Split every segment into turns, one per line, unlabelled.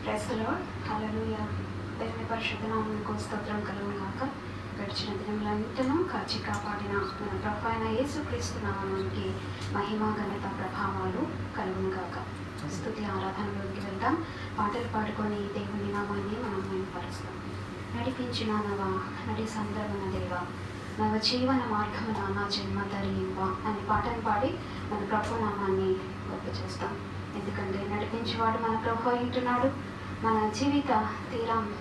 Praise the lord. హల్లెలూయా. దేవుని పరిశుద్ధ నామమునకు స్తోత్రం కలుగును గాక. గడిచిన దినములంతను కాచి కాపాడిన మన ప్రభు అయిన యేసుక్రీస్తు నామమునికి మహిమ ఘనత ప్రభావాలు కలుగును గాక. స్తుతి ఆరాధనలోకి వెళ్దాం. పాటలు పాడుకొని దేవుని నామాన్ని మనం మహిమపరుస్తాం. నడిపించిన నవ నడి సందర్భన దేవ నవ జీవన మార్గమున నా జన్మ ధరింప అనే పాటను పాడి మన ప్రభు నామాన్ని గొప్ప చేస్తాం. ఎందుకంటే నడిపించేవాడు మన ప్రభు ఉంటున్నాడు. మన జీవిత తీరం,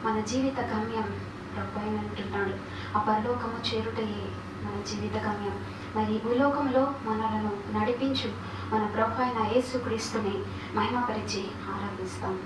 మన జీవిత గమ్యం ప్రభు అయిన ఉంటున్నాడు. ఆ పరలోకము చేరుటయే మన జీవిత గమ్యం. మరి భూలోకంలో మనలను నడిపించు మన ప్రభు అయిన యేసుక్రీస్తుని మహిమపరిచి ఆరాధిస్తాం.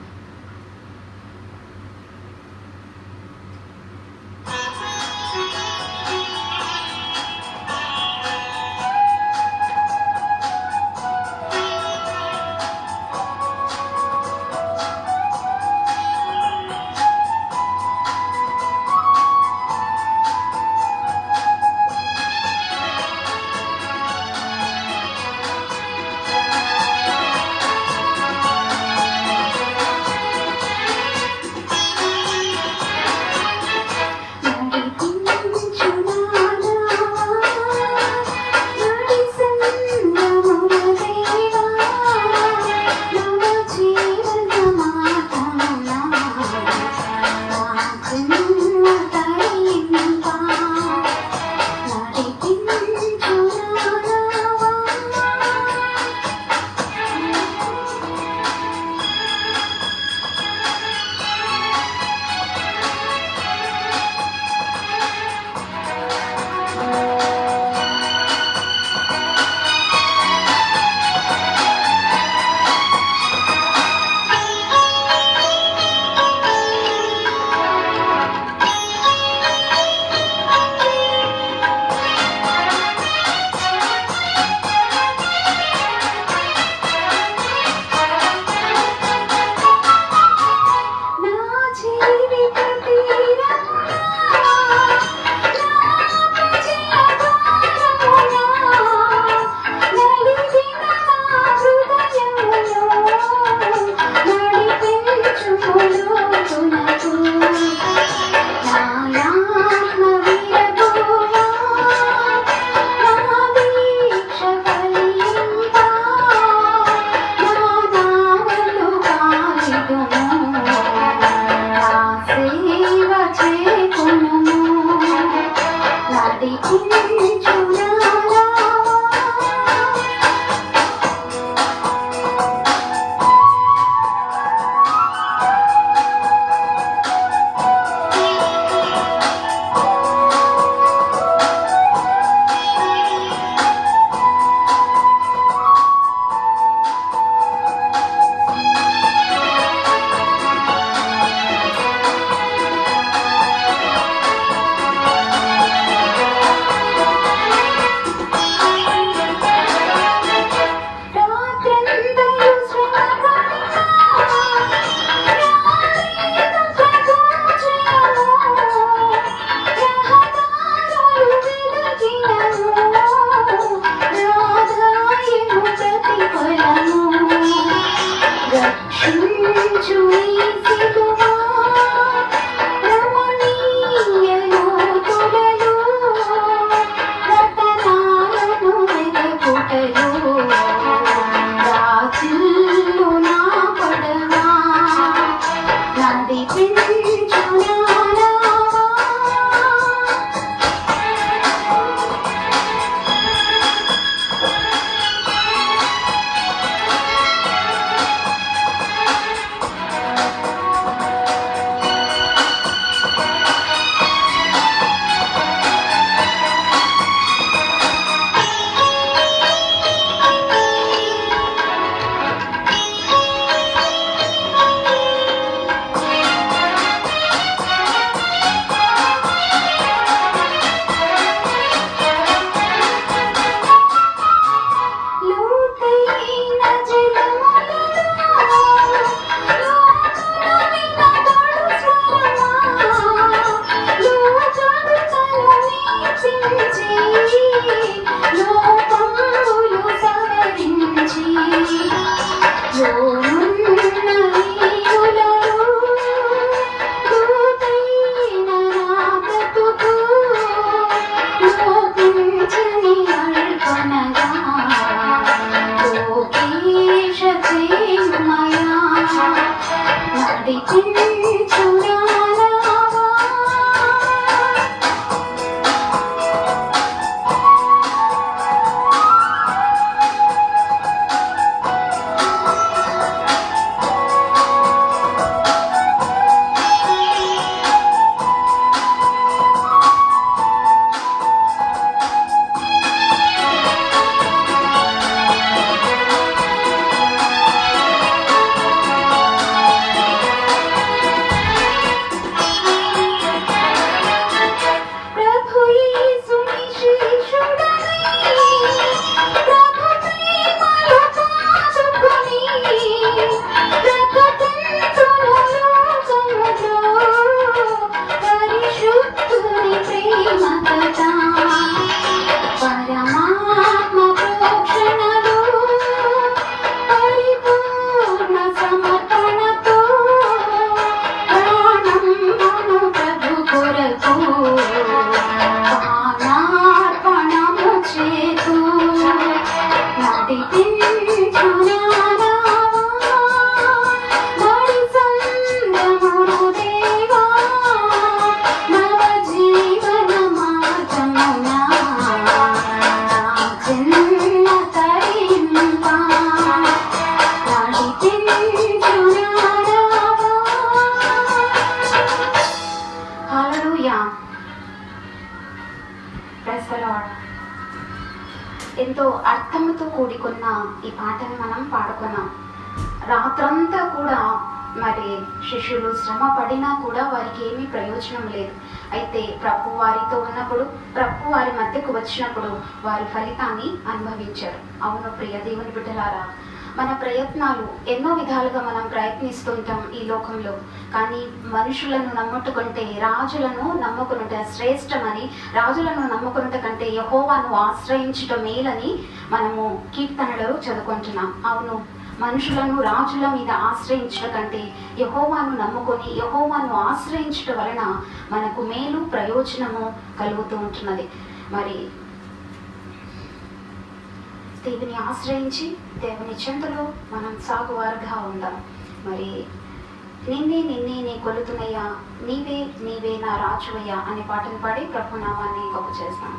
లోకేశమయా నడిపించునా ఎంతో అర్థంతో కూడుకున్న ఈ పాటను మనం పాడుకున్నాం. రాత్రంతా కూడా మరి శిష్యులు శ్రమ పడినా కూడా వారికి ఏమీ ప్రయోజనం లేదు. అయితే ప్రభు వారితో ఉన్నప్పుడు, ప్రభు వారి మధ్యకు వచ్చినప్పుడు వారి ఫలితాన్ని అనుభవించారు. అవును ప్రియ దేవుని బిడ్డలారా, మన ప్రయత్నాలు ఎన్నో విధాలుగా మనం ప్రయత్నిస్తుంటాం ఈ లోకంలో. కానీ మనుషులను నమ్ముకుంటే, రాజులను నమ్ముకునుట శ్రేష్టమని, రాజులను నమ్ముకునుట కంటే యెహోవాను ఆశ్రయించుట మేలని మనము కీర్తనలో చదువుకుంటున్నాం. అవును, మనుషులను రాజుల మీద ఆశ్రయించడం కంటే యెహోవాను నమ్ముకొని యెహోవాను ఆశ్రయించడం వలన మనకు మేలు ప్రయోజనము కలుగుతూ ఉంటున్నది. మరి దేవుని ఆశ్రయించి దేవుని చెంతలో మనం సాగువారుగా ఉందాం. మరి నిన్నే నీ కొలుతున్నయ్యా, నీవే నా రాజువయ్యా అనే పాటను పాడి ప్రభునామాన్ని గొప్ప చేస్తాం.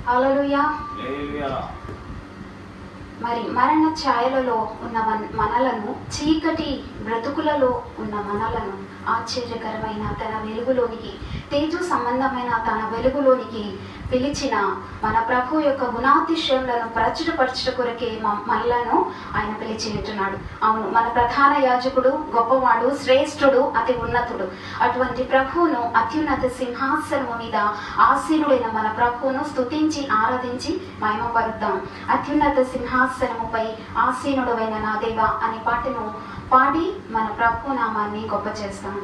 హల్లెలూయా. మరి మరణ ఛాయలలో ఉన్న మనలను, చీకటి బ్రతుకులలో ఉన్న మనలను ఆశ్చర్యకరమైన తన వెలుగులోనికి, తేజు సంబంధమైన తన వెలుగులోనికి పిలిచిన మన ప్రభు యొక్క గుణాతిశయములను ప్రచురపరచుట కొరకే మనలను ఆయన పిలిచి ఉంటున్నాడు. అవును, మన ప్రధాన యాజకుడు గొప్పవాడు, శ్రేష్ఠుడు, అతి ఉన్నతుడు. అటువంటి ప్రభువును, అత్యున్నత సింహాసనము మీద ఆసీనుడైన మన ప్రభువును స్తుతించి ఆరాధించి మహిమపరుద్దాం. అత్యున్నత సింహాసనముపై ఆసీనుడైన నా దేవా అనే పాటను పాడి మన ప్రభు నామాన్ని గొప్ప చేస్తాం.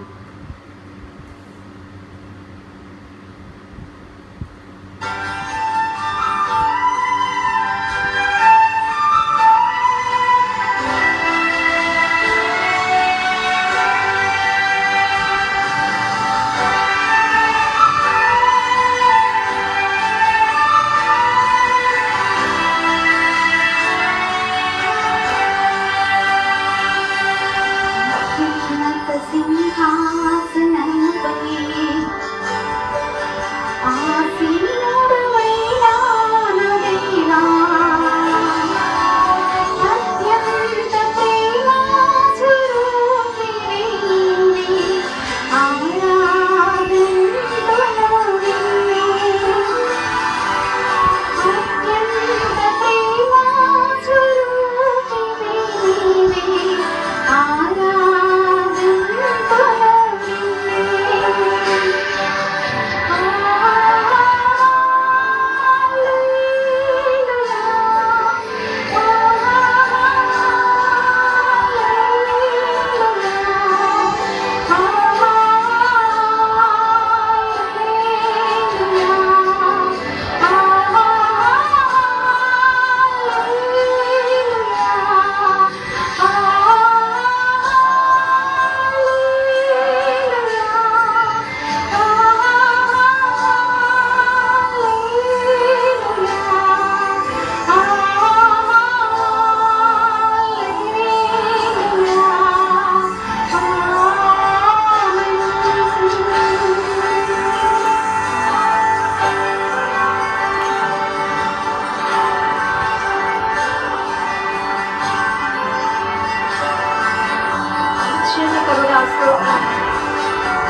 సింహాసనంపై ఆసీనుడవైన నా దేవా, అత్యంత ప్రేమ స్వరూపివి నీవే, ఆరాధింతును నిన్నే. అత్యంత ప్రేమ స్వరూపివి నీవే, ఆరాధింతును నిన్నే.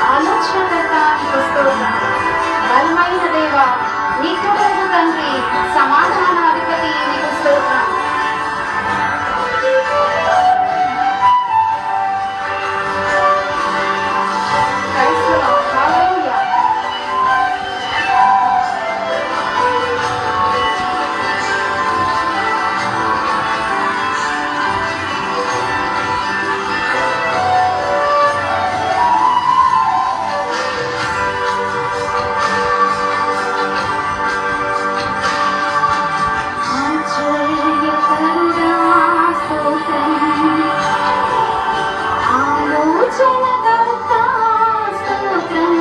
ఆలోచనకర్త నీకు స్తోత్రం. బలమైన దేవ, నిత్యుడైన తండ్రి, సమాధానాధిపతి నీకు స్తోత్రం. క్రైస్తవ హల్లెలూయా. ఆశ్చర్యకరుడా స్తోత్రం, ఆలోచనకర్త స్తోత్రం.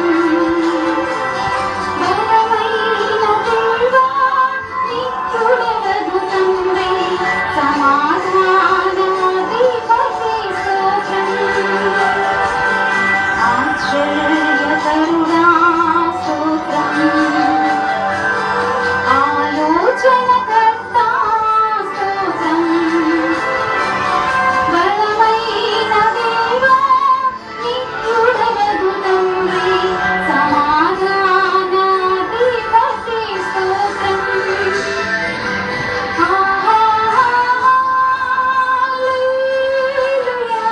బలమైన దేవా, నిత్యుడగు తండ్రి, సమాధానాధిపతి స్తోత్రం. ఆశ్చర్యకరుడా స్తోత్రం, ఆలోచనకర్త స్తోత్రం. బలమైన దేవా, నిత్యుడగు తండ్రి, సమాధానాధిపతి స్తోత్రం. హల్లెలూయా,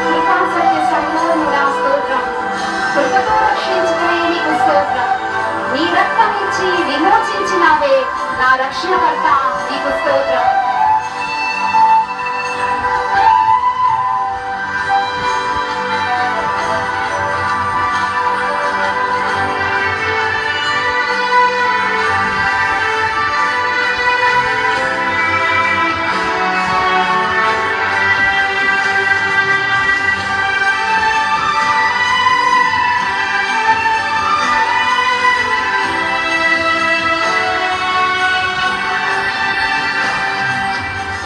కృపాసత్య సంపూర్ణుడా స్తోత్రం. కృపతో రక్షించుకునే నీకు స్తోత్రం. నీ రక్తమిచ్చి విమోచించినావే నా రక్షణకర్త, నీకు స్తోత్రం.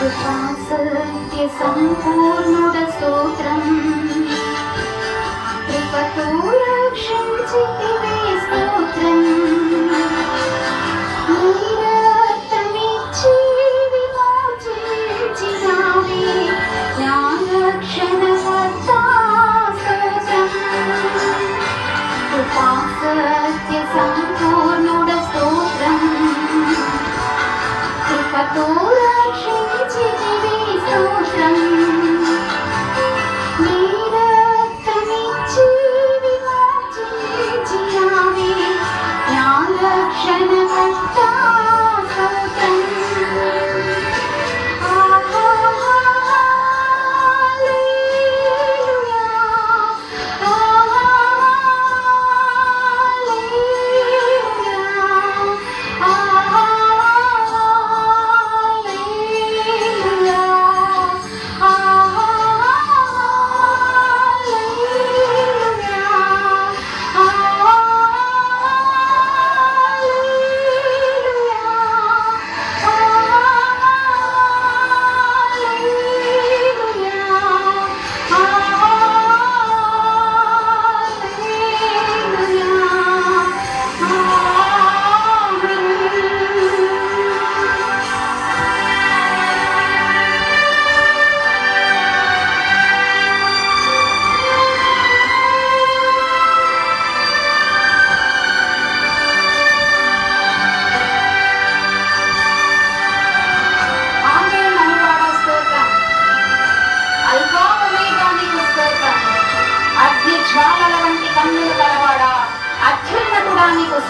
కృపాసత్య సంపూర్ణుడ స్తోత్రం. కృపతో రక్షించితివే స్తోత్రం. నీ రక్తమిచ్చి విమోచించినావే నా రక్షణకర్త స్తోత్రం. కృపాసత్య సంపూర్ణుడ స్తోత్రం. కృపతో రక్షించితివే స్తోత్రం.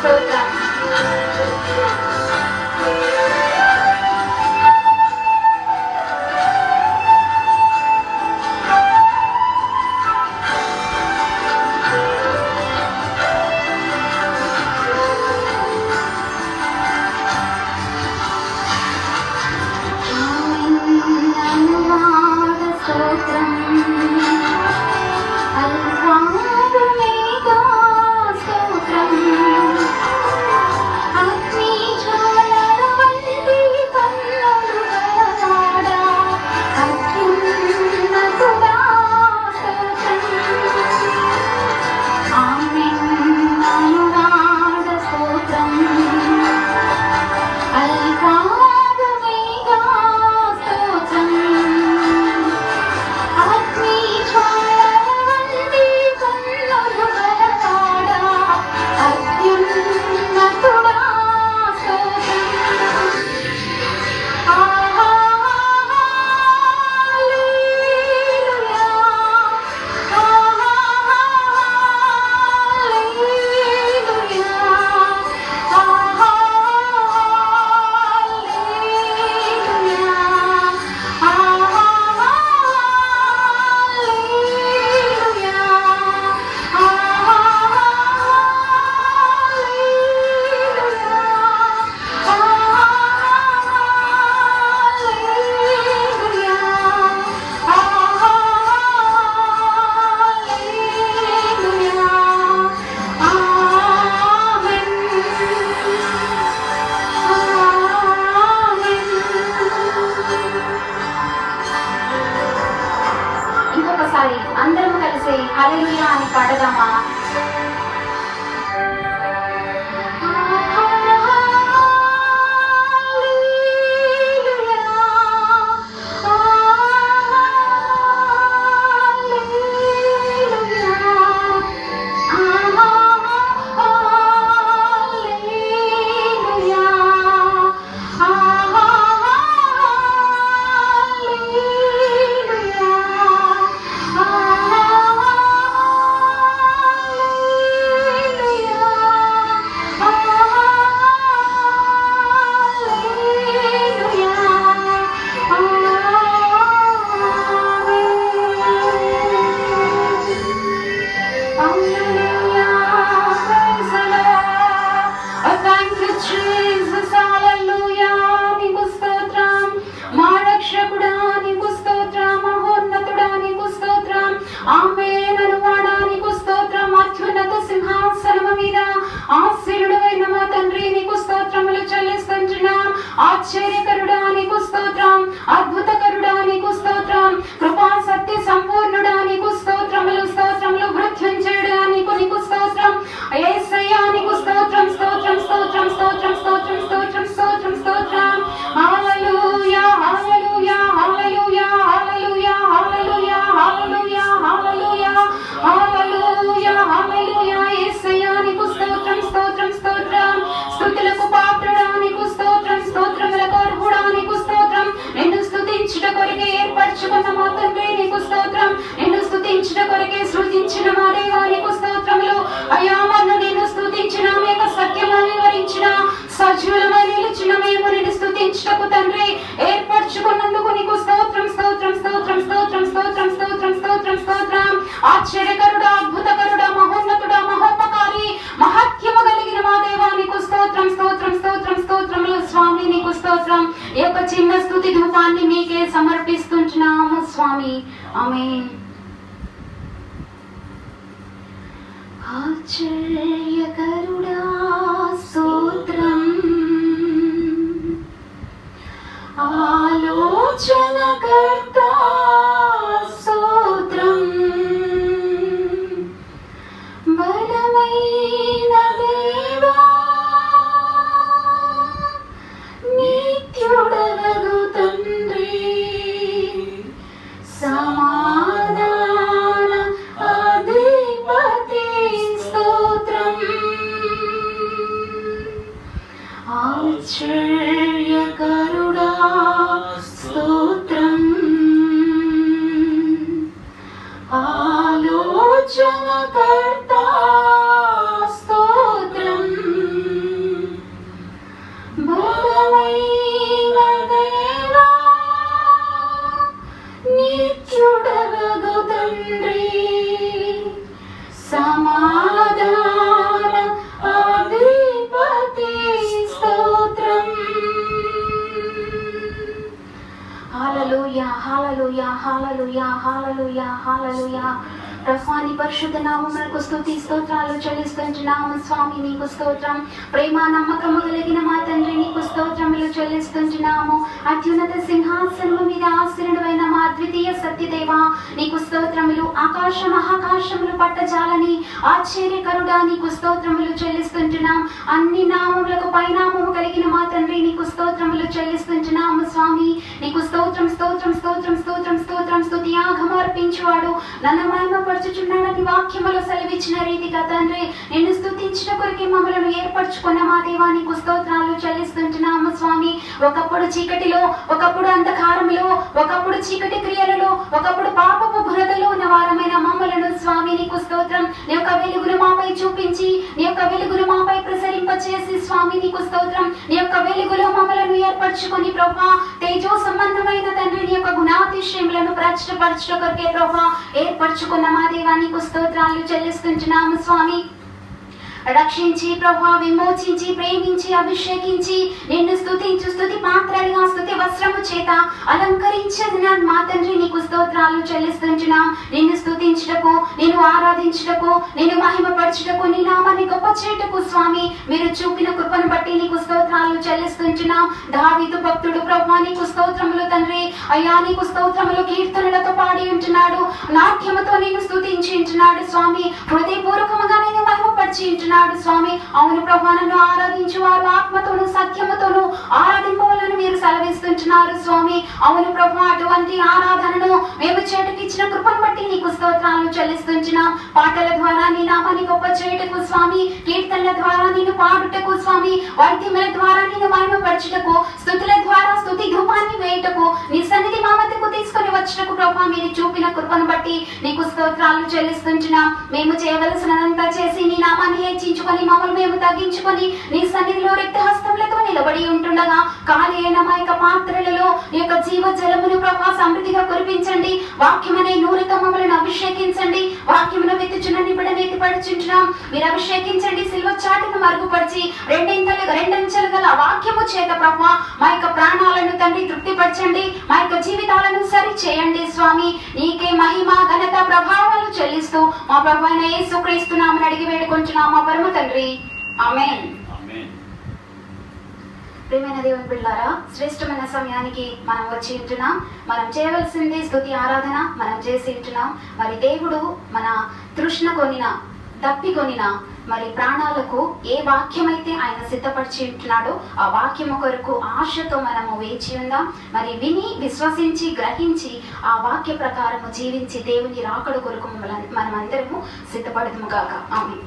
స్తోత్రం. అందరం కలిసి హల్లెలూయా అని పాడదామా? ఆశ్చర్యకరుడా నీకు స్తోత్రం, అద్భుతకరుడా నీకు స్తోత్రం, కృపా సత్య సంపూర్ణుడా నీకు స్తోత్రములు స్తోత్రములు, మృత్యుంజయుడా నీకు స్తోత్రం, యేసయ్యా నీకు స్తోత్రం స్తోత్రం స్తోత్రం స్తోత్రం స్తోత్రం స్తోత్రం స్తోత్రం స్తోత్రం. హల్లెలూయా హల్లెలూయా హల్లెలూయా హల్లెలూయా హల్లెలూయా హల్లెలూయా హల్లెలూయా హల్లెలూయా హల్లెలూయా. యేసయ్యా నీకు స్తోత్రం స్తోత్రం స్తోత్రం, స్తుతులకు పాత్రుడా నీకు స్తోత్రం, స్తోత్రములకు అర్హుడా నీకు స్తోత్రం. నిన్ను స్తుతించుట కొరకే ఏర్పరచుకున్న మా తండ్రి నీకు స్తోత్రం, నిన్ను స్తుతించుట కొరకే సృజించిన మా దేవా నీకు స్తోత్రములు. అయ్యా మన్ను నిన్ను స్తుతించిన మేక సత్యమని వివరించిన సజీవులమై నిలిచిన మేము నిన్ను స్తుతించుటకు తండ్రి ఏర్పరచుకున్నందుకు నీకు స్తోత్రం స్తోత్రం స్తోత్రం స్తోత్రం స్తోత్రం స్తోత్రం స్తోత్రం స్తోత్రం. ఆశ్చర్యకరుడా అద్భుతకరుడా మహోన్నతుడా మహోపకారి మహత్యము కలిగిన మా దేవా నీకు స్తోత్రం స్తోత్రం స్తోత్రం స్తోత్రములు. స్వామి నీకు స్తోత్రం. ఈ యొక్క చిన్న స్తుతి ధూపాన్ని మీకే సమర్పిస్తుంటున్నాము స్వామి. ఆమేన్. ఆశ్చర్యకరుడా స్తోత్రం, ఆలోచనకర్త స్తోత్రం, బలమైన దేవా నిత్యుడగు తండ్రి, సమాధాన అధిపతి స్తోత్రం. ఆశ్చర్యకరుడా స్తోత్రం, ఆలోచనకర్త స్తోత్రం, హల్లెలూయా హల్లెలూయా హల్లెలూయా హల్లెలూయా హల్లెలూయా. ప్రభా నీ పరిశుద్ధ నామమునకు స్తుతి స్తోత్రాలు చెల్లిస్తుంటున్నాము స్వామి. నీకు స్తోత్రం. ప్రేమ నమ్మకము కలిగిన మా తండ్రి నీకు స్తోత్రములు చెల్లిస్తుంటున్నాము. అత్యున్నత సింహాసనము మీద ఆసీనుడైన మా అద్వితీయ సత్యదేవ నీకు స్తోత్రములు. ఆకాశ మహాకాశములు పట్టజాలని ఆశ్చర్యకరుడా నీకు స్తోత్రములు చెల్లిస్తుంటున్నాం. అన్ని నామములకు పైనామము కలిగిన మా తండ్రి నీకు స్తోత్రములు చెల్లిస్తుంటున్నాము స్వామి. నీకు స్తోత్రం స్తోత్రం స్తోత్రం స్తోత్రం స్తోత్రం. స్తుతి యాగము అర్పించువాడు నన్ను మహిమపరచుచున్నాడని వాక్యములో సెలవిచ్చిన రీతిగా తండ్రి నిన్ను స్తుతించిన కొరకే మమ్మలను ఏర్పరచుకున్న మా దేవా నీకు స్తోత్రాలు చెల్లిస్తుంటున్నాము స్వామి. ఒకప్పుడు చీకటిలో, ఒకప్పుడు అంధకారములో, ఒకప్పుడు చీకటి క్రియలలో, ఒకప్పుడు పాపపు బురదలో ఉన్న వారమైన మమ్మలను స్వామి నీకు స్తోత్రం. నీ యొక్క వెలుగును మాపై చూపించి, నీ యొక్క వెలుగును మాపై ప్రసరింపచేసి స్వామి నీకు స్తోత్రం. నీ యొక్క వెలుగులో మమ్మలను ఏర్పరచుకొని ప్రభా తేజో సంబంధమైన తండ్రి నీ యొక్క గుణాతిశయములను ప్రచురపరచుట కొరకే ప్రభా ఏర్పరచుకున్న మా దేవా నీకు స్తోత్రాలు చెల్లిస్తుంటున్నాము స్వామి. రక్షించి ప్రభా విమోచించి ప్రేమించి అభిషేకించి నిన్ను స్తుతించు స్తుతి పాత్రలుగా స్తుతి వస్త్రము చేత అలంకరించిన మా తండ్రి నీకు స్తోత్రాలు చెల్లిస్తుంటున్నాం. నిన్ను స్తుతించుటకు, నిన్ను ఆరాధించుటకు, నిన్ను మహిమపరచుటకు, నీ నామాన్ని గొప్ప చేయుటకు స్వామి మీరు చూపిన కృపను బట్టి నీకు స్తోత్రాలు చెల్లిస్తుంటున్నాం. దావీదు భక్తుడు ప్రభా నీకు స్తోత్రములు తండ్రి. అయ్యా నీకు స్తోత్రములు కీర్తనలతో పాడి ఉంటున్నాడు, నాట్యముతో నిన్ను స్తుతించి ఉంటున్నాడు స్వామి. హృదయపూర్వకముగా నేను మహిమపరిచి ఉంటున్నాడు స్వామి. అవును ప్రభా నన్ను ఆరాధించు వారు ఆత్మతోను సత్యముతోను ఆరాధింపవాలని మీరు సెలవిస్తుంటున్నారు స్వామి. అవును ప్రభా అటువంటి ఆరాధనను మేము చేటుకి ఇచ్చిన కృపను బట్టి నీకు స్తోత్రాలు చెల్లిస్తుంటున్నాం. పాటల ద్వారా నీ నామాన్ని గొప్ప చేయుటకు స్వామి, కీర్తనల ద్వారా నిన్ను పాడుటకు స్వామి, వాద్యముల ద్వారా నిన్ను మహిమపరచుటకు, స్తుతుల ద్వారా స్తుతి ధూపాన్ని వేయుటకు, నీ సన్నిధి మా మధ్యకు తీసుకొని వచ్చుటకు ప్రభా మీరు చూపిన కృపను బట్టి నీకు స్తోత్రాలు చెల్లిస్తుంటున్నాం. మేము చేయవలసినంతా చేసి నీ నామాన్ని హెచ్చించుకొని మమ్మల్ని మేము తగ్గించుకొని నీ సన్నిధిలో రిక్త హస్తములతో నిలబడి ఉంటుండగా ఖాళీ అయిన మా యొక్క పాత్రలలో నీ యొక్క జీవ జలమును ప్రభా సమృద్ధిగా కురిపించండి. వాక్యమనే నూనెతో మమ్మల్ని అభిషేకించండి. వాక్యమును వెతుచున్న నిబిడను ఎత్తిపడుచుంటున్నాం. మీరు అభిషేకించండి. సిల్వ చాటును మరుగుపరిచి రెండంచెలు గల వాక్యము చేత ప్రభా మా యొక్క ప్రాణాలను తండ్రి తృప్తిపరచండి. మా యొక్క జీవితాలను సరి చేయండి స్వామి. నీకే మహిమ ఘనత ప్రభావాలు చెల్లిస్తూ మా ప్రభు అయిన యేసుక్రీస్తు నామమున అడిగి వేడుకొంచున్నాము మా పరమ తండ్రి. ఆమేన్. ప్రియమైన దేవుని బిడ్డలారా, శ్రేష్టమైన సమయానికి మనం వచ్చి ఉంటున్నాం. మనం చేయవలసింది స్తుతి ఆరాధన మనం చేసి ఉంటున్నాం. మరి దేవుడు మన తృష్ణ కొనిన దప్పి కొనిన మరి ప్రాణాలకు ఏ వాక్యమైతే ఆయన సిద్ధపరిచి ఉంటున్నాడో ఆ వాక్యము కొరకు ఆశతో మనము వేచి ఉందాం. మరి విని విశ్వసించి గ్రహించి ఆ వాక్య ప్రకారము జీవించి దేవుని రాకడ కొరకు మనమందరము సిద్ధపడదుము గాక. ఆమేన్.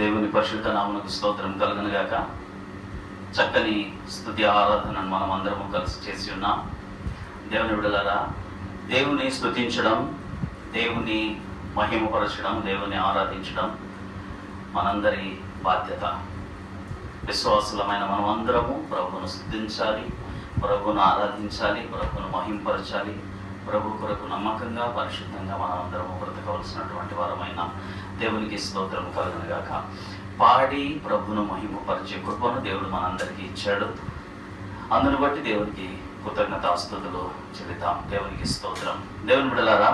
దేవుని పరిశుద్ధ నామమునకు స్తోత్రం కలుగును గాక. చక్కని స్తుతి ఆరాధనను మనం అందరము కలిసి చేసి ఉన్నాం. దేవుని బిడ్డలారా, దేవుని స్తుతించడం, దేవుని మహిమపరచడం, దేవుని ఆరాధించడం మనందరి బాధ్యత. విశ్వాసులమైన మనం అందరము ప్రభువును స్తుతించాలి, ప్రభువును ఆరాధించాలి, ప్రభువును మహిమపరచాలి. ప్రభు కొరకు నమ్మకంగా పరిశుద్ధంగా మనం అందరము బ్రతకవలసినటువంటి వారమైన దేవునికి స్తోత్రం కలుగును గాక. పాడి ప్రభును మహిమపరిచే కృపను దేవుడు మనందరికీ ఇచ్చాడు. అందును బట్టి దేవునికి కృతజ్ఞతాస్తుతులు చెల్లిద్దాం. దేవునికి స్తోత్రం. దేవుని బిడ్డలారా,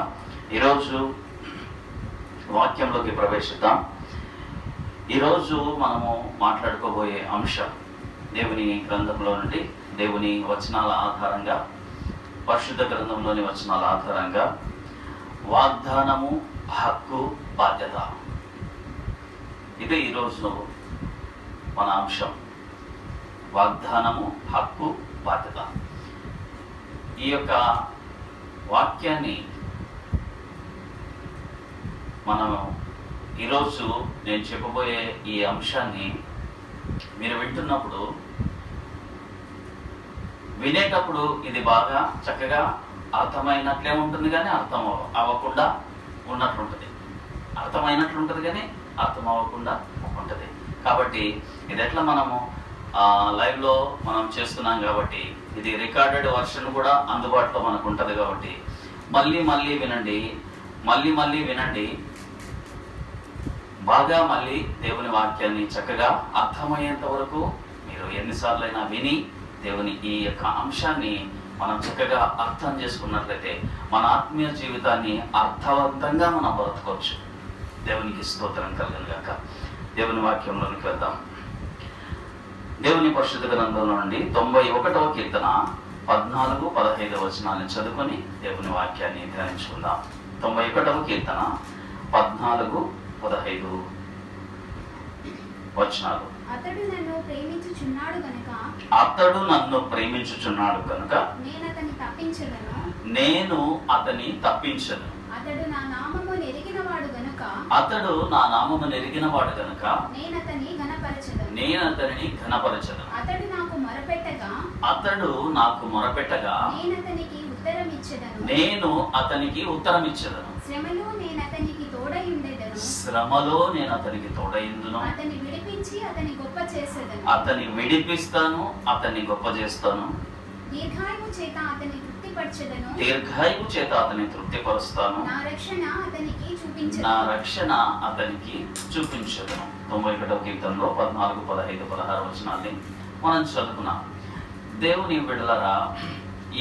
ఈరోజు వాక్యంలోకి ప్రవేశిద్దాం. ఈరోజు మనము మాట్లాడుకోబోయే అంశం దేవుని గ్రంథంలో నుండి, దేవుని వచనాల ఆధారంగా, పరిశుద్ధ గ్రంథంలోని వచనాల ఆధారంగా వాగ్దానము, హక్కు, బాధ్యత. ఇదే ఈరోజు మన అంశం. వాగ్దానము, హక్కు, బాధ్యత. ఈ యొక్క వాక్యాన్ని మనము ఈరోజు నేను చెప్పబోయే ఈ అంశాన్ని మీరు వింటున్నప్పుడు, వినేటప్పుడు ఇది బాగా చక్కగా అర్థమైనట్లే ఉంటుంది, కానీ అర్థం అవ్వకుండా ఉన్నట్లుంటుంది. అర్థమైనట్లుంటుంది కానీ అర్థం అవ్వకుండా ఉంటుంది. కాబట్టి ఇది ఎట్లా మనము లైవ్ లో మనం చేస్తున్నాం కాబట్టి ఇది రికార్డెడ్ వర్షన్ కూడా అందుబాటులో మనకు ఉంటది కాబట్టి మళ్ళీ మళ్ళీ వినండి, మళ్ళీ మళ్ళీ వినండి. బాగా మళ్ళీ దేవుని వాక్యాన్ని చక్కగా అర్థమయ్యేంత వరకు మీరు ఎన్నిసార్లైనా విని దేవుని ఈ యొక్క అంశాన్ని మనం చక్కగా అర్థం చేసుకున్నట్లయితే మన ఆత్మీయ జీవితాన్ని అర్థవంతంగా మనం బ్రతకవచ్చు. దేవునికి స్తోత్రం కలుగును గాక. దేవుని వాక్యంలోనికి వెళ్దాం. దేవుని పరిశుద్ధ గ్రంథంలో నుండి 91వ కీర్తన 14-15 వచనాలను చదువుకొని దేవుని వాక్యాన్ని ధ్యానించుకుందాం. 91వ కీర్తన 14-15 వచనాలు.
అతడు నన్ను ప్రేమించుచున్నాడు కనుక
నేను అతని తప్పించను.
అతడు నా నామము
నెరిగిన వాడు గనుక నేను అతనిని ఘనపరచను. అతడు నాకు మొరపెట్టగా నేను అతనికి ఉత్తరమిచ్చెదను.
శ్రమలో నేను అతనికి తోడయిందును.
అతని విడిపిస్తాను, అతన్ని గొప్ప చేస్తాను.
దీర్ఘాయువు చేత
అతని తృప్తిపరుస్తాను.
నా రక్షణ అతనికి
చూపించదను. 91వ కీర్తనలో 14, 15, 16 వచనాల్ని మనం చదువుకున్నాం. దేవుని బిడ్డలారా,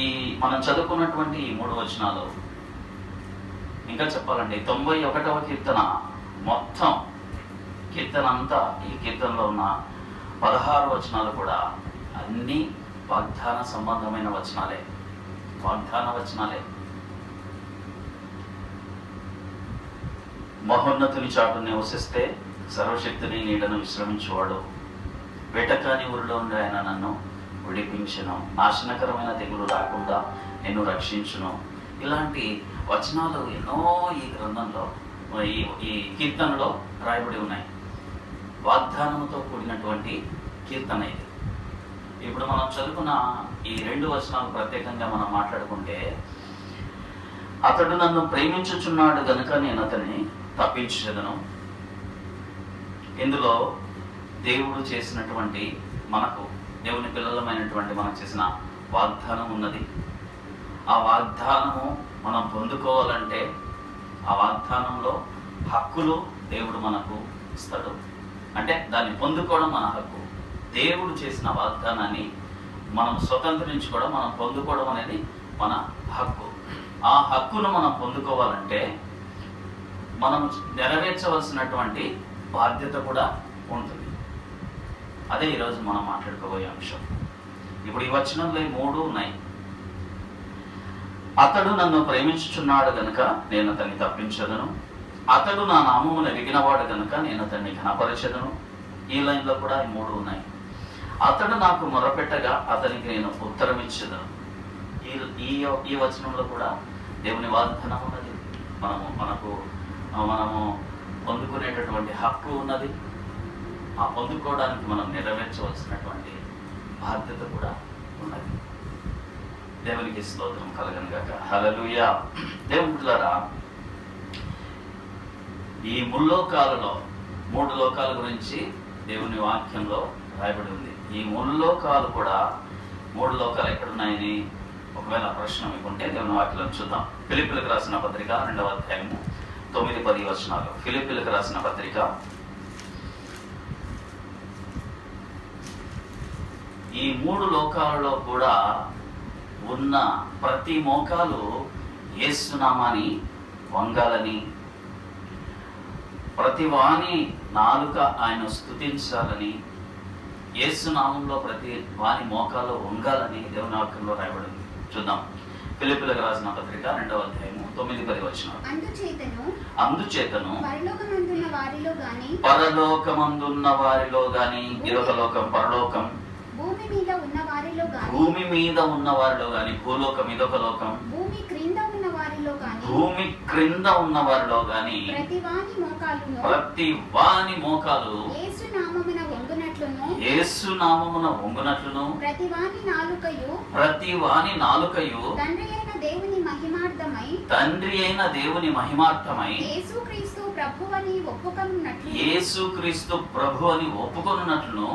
ఈ మనం చదువుకున్నటువంటి ఈ 3 వచనాలు, ఇంకా చెప్పాలంటే 91వ కీర్తన మొత్తం కీర్తన అంతా, ఈ కీర్తనలో ఉన్న 16 వచనాలు కూడా అన్ని వాగ్దాన సంబంధమైన వచనాలే. మహోన్నతుని చాటు నివసిస్తే సర్వశక్తిని నీడను విశ్రమించువాడు. వెటకాని ఊరిలో ఉండి ఆయన నన్ను విడిపించును. నాశనకరమైన తెగులు రాకుండా నేను రక్షించును. ఇలాంటి వచనాలు ఎన్నో ఈ గ్రంథంలో, ఈ కీర్తనలో రాయబడి ఉన్నాయి. వాగ్దానంతో కూడినటువంటి కీర్తన ఇది. ఇప్పుడు మనం చదువుకున్న ఈ 2 వచనాలు ప్రత్యేకంగా మనం మాట్లాడుకుంటే, అతడు నన్ను ప్రేమించుచున్నాడు గనుక నేను అతన్ని తప్పించెదను. ఇందులో దేవుడు చేసినటువంటి, మనకు దేవుని పిల్లలమైనటువంటి మనకు చేసిన వాగ్దానం ఉన్నది. ఆ వాగ్దానము మనం పొందుకోవాలంటే ఆ వాగ్దానంలో హక్కులు దేవుడు మనకు ఇస్తాడు. అంటే దాన్ని పొందుకోవడం మన హక్కు. దేవుడు చేసిన వాగ్దానాన్ని మనం స్వతంత్రించుకోవడం, మనం పొందుకోవడం అనేది మన హక్కు. ఆ హక్కును మనం పొందుకోవాలంటే మనం నెరవేర్చవలసినటువంటి బాధ్యత కూడా ఉంటుంది. అదే ఈరోజు మనం మాట్లాడుకోబోయే అంశం. ఇప్పుడు ఈ వచనంలో 3 ఉన్నాయి. అతడు నన్ను ప్రేమించుచున్నాడు గనుక నేను అతన్ని తప్పించదను. అతడు నా నామమును ఎరిగినవాడు గనుక నేను అతన్ని ఘనపరచెదను. ఈ లైన్లో కూడా 3 ఉన్నాయి. అతడు నాకు మొరపెట్టగా అతనికి నేను ఉత్తరం ఇచ్చేదను. ఈ వచనంలో కూడా దేవుని వాగ్దానం ఉన్నది. మనము పొందుకునేటటువంటి హక్కు ఉన్నది. ఆ పొందుకోవడానికి మనం నెరవేర్చవలసినటువంటి బాధ్యత కూడా ఉన్నది. దేవునికి స్తోత్రం కలుగును గాక. హల్లెలూయా. దేవుని బిడ్డలారా, ఈ 3 లోకాలలో 3 లోకాల గురించి దేవుని వాక్యంలో రాయబడి ఉంది. ఈ 3 లోకాలు కూడా, 3 లోకాలు ఎక్కడున్నాయని ఒకవేళ ప్రశ్న మీకుంటే దేవుని వాక్యం చూద్దాం. ఫిలిప్పీలకు రాసిన పత్రిక 2వ అధ్యాయము 9-10 వచనాలు. ఫిలిప్పీలకు రాసిన పత్రిక, ఈ 3 లోకాలలో కూడా ఉన్న ప్రతి మోకాలు యేసునామాని వంగాలని, ప్రతి వాని నాలుక ఆయన స్తుతించాలని, యేసునామంలో ప్రతి వాని మోకాలు వంగాలని దేవుని వాక్యంలో రాయబడింది. చూద్దాం. ఫిలిప్పీలకు రాసిన పత్రిక 2వ అధ్యాయము 9-10 వచనాలు. అందుచేతను పరలోకమందున్న వారిలో గాని, ఇహలోకం, పరలోకం, భూమి మీద ఉన్న వారిలో గాని, భూలోకం, ఇదొకలోకం, భూమి క్రింద ఉన్న వారిలో గాని ప్రతి వాని మోకాలు యేసు నామమున వంగునట్లును ప్రతి వాని నాలుకయు
దేవుని మహిమార్థమై యేసుక్రీస్తు ప్రభువని ఒప్పుకొనున్నట్లు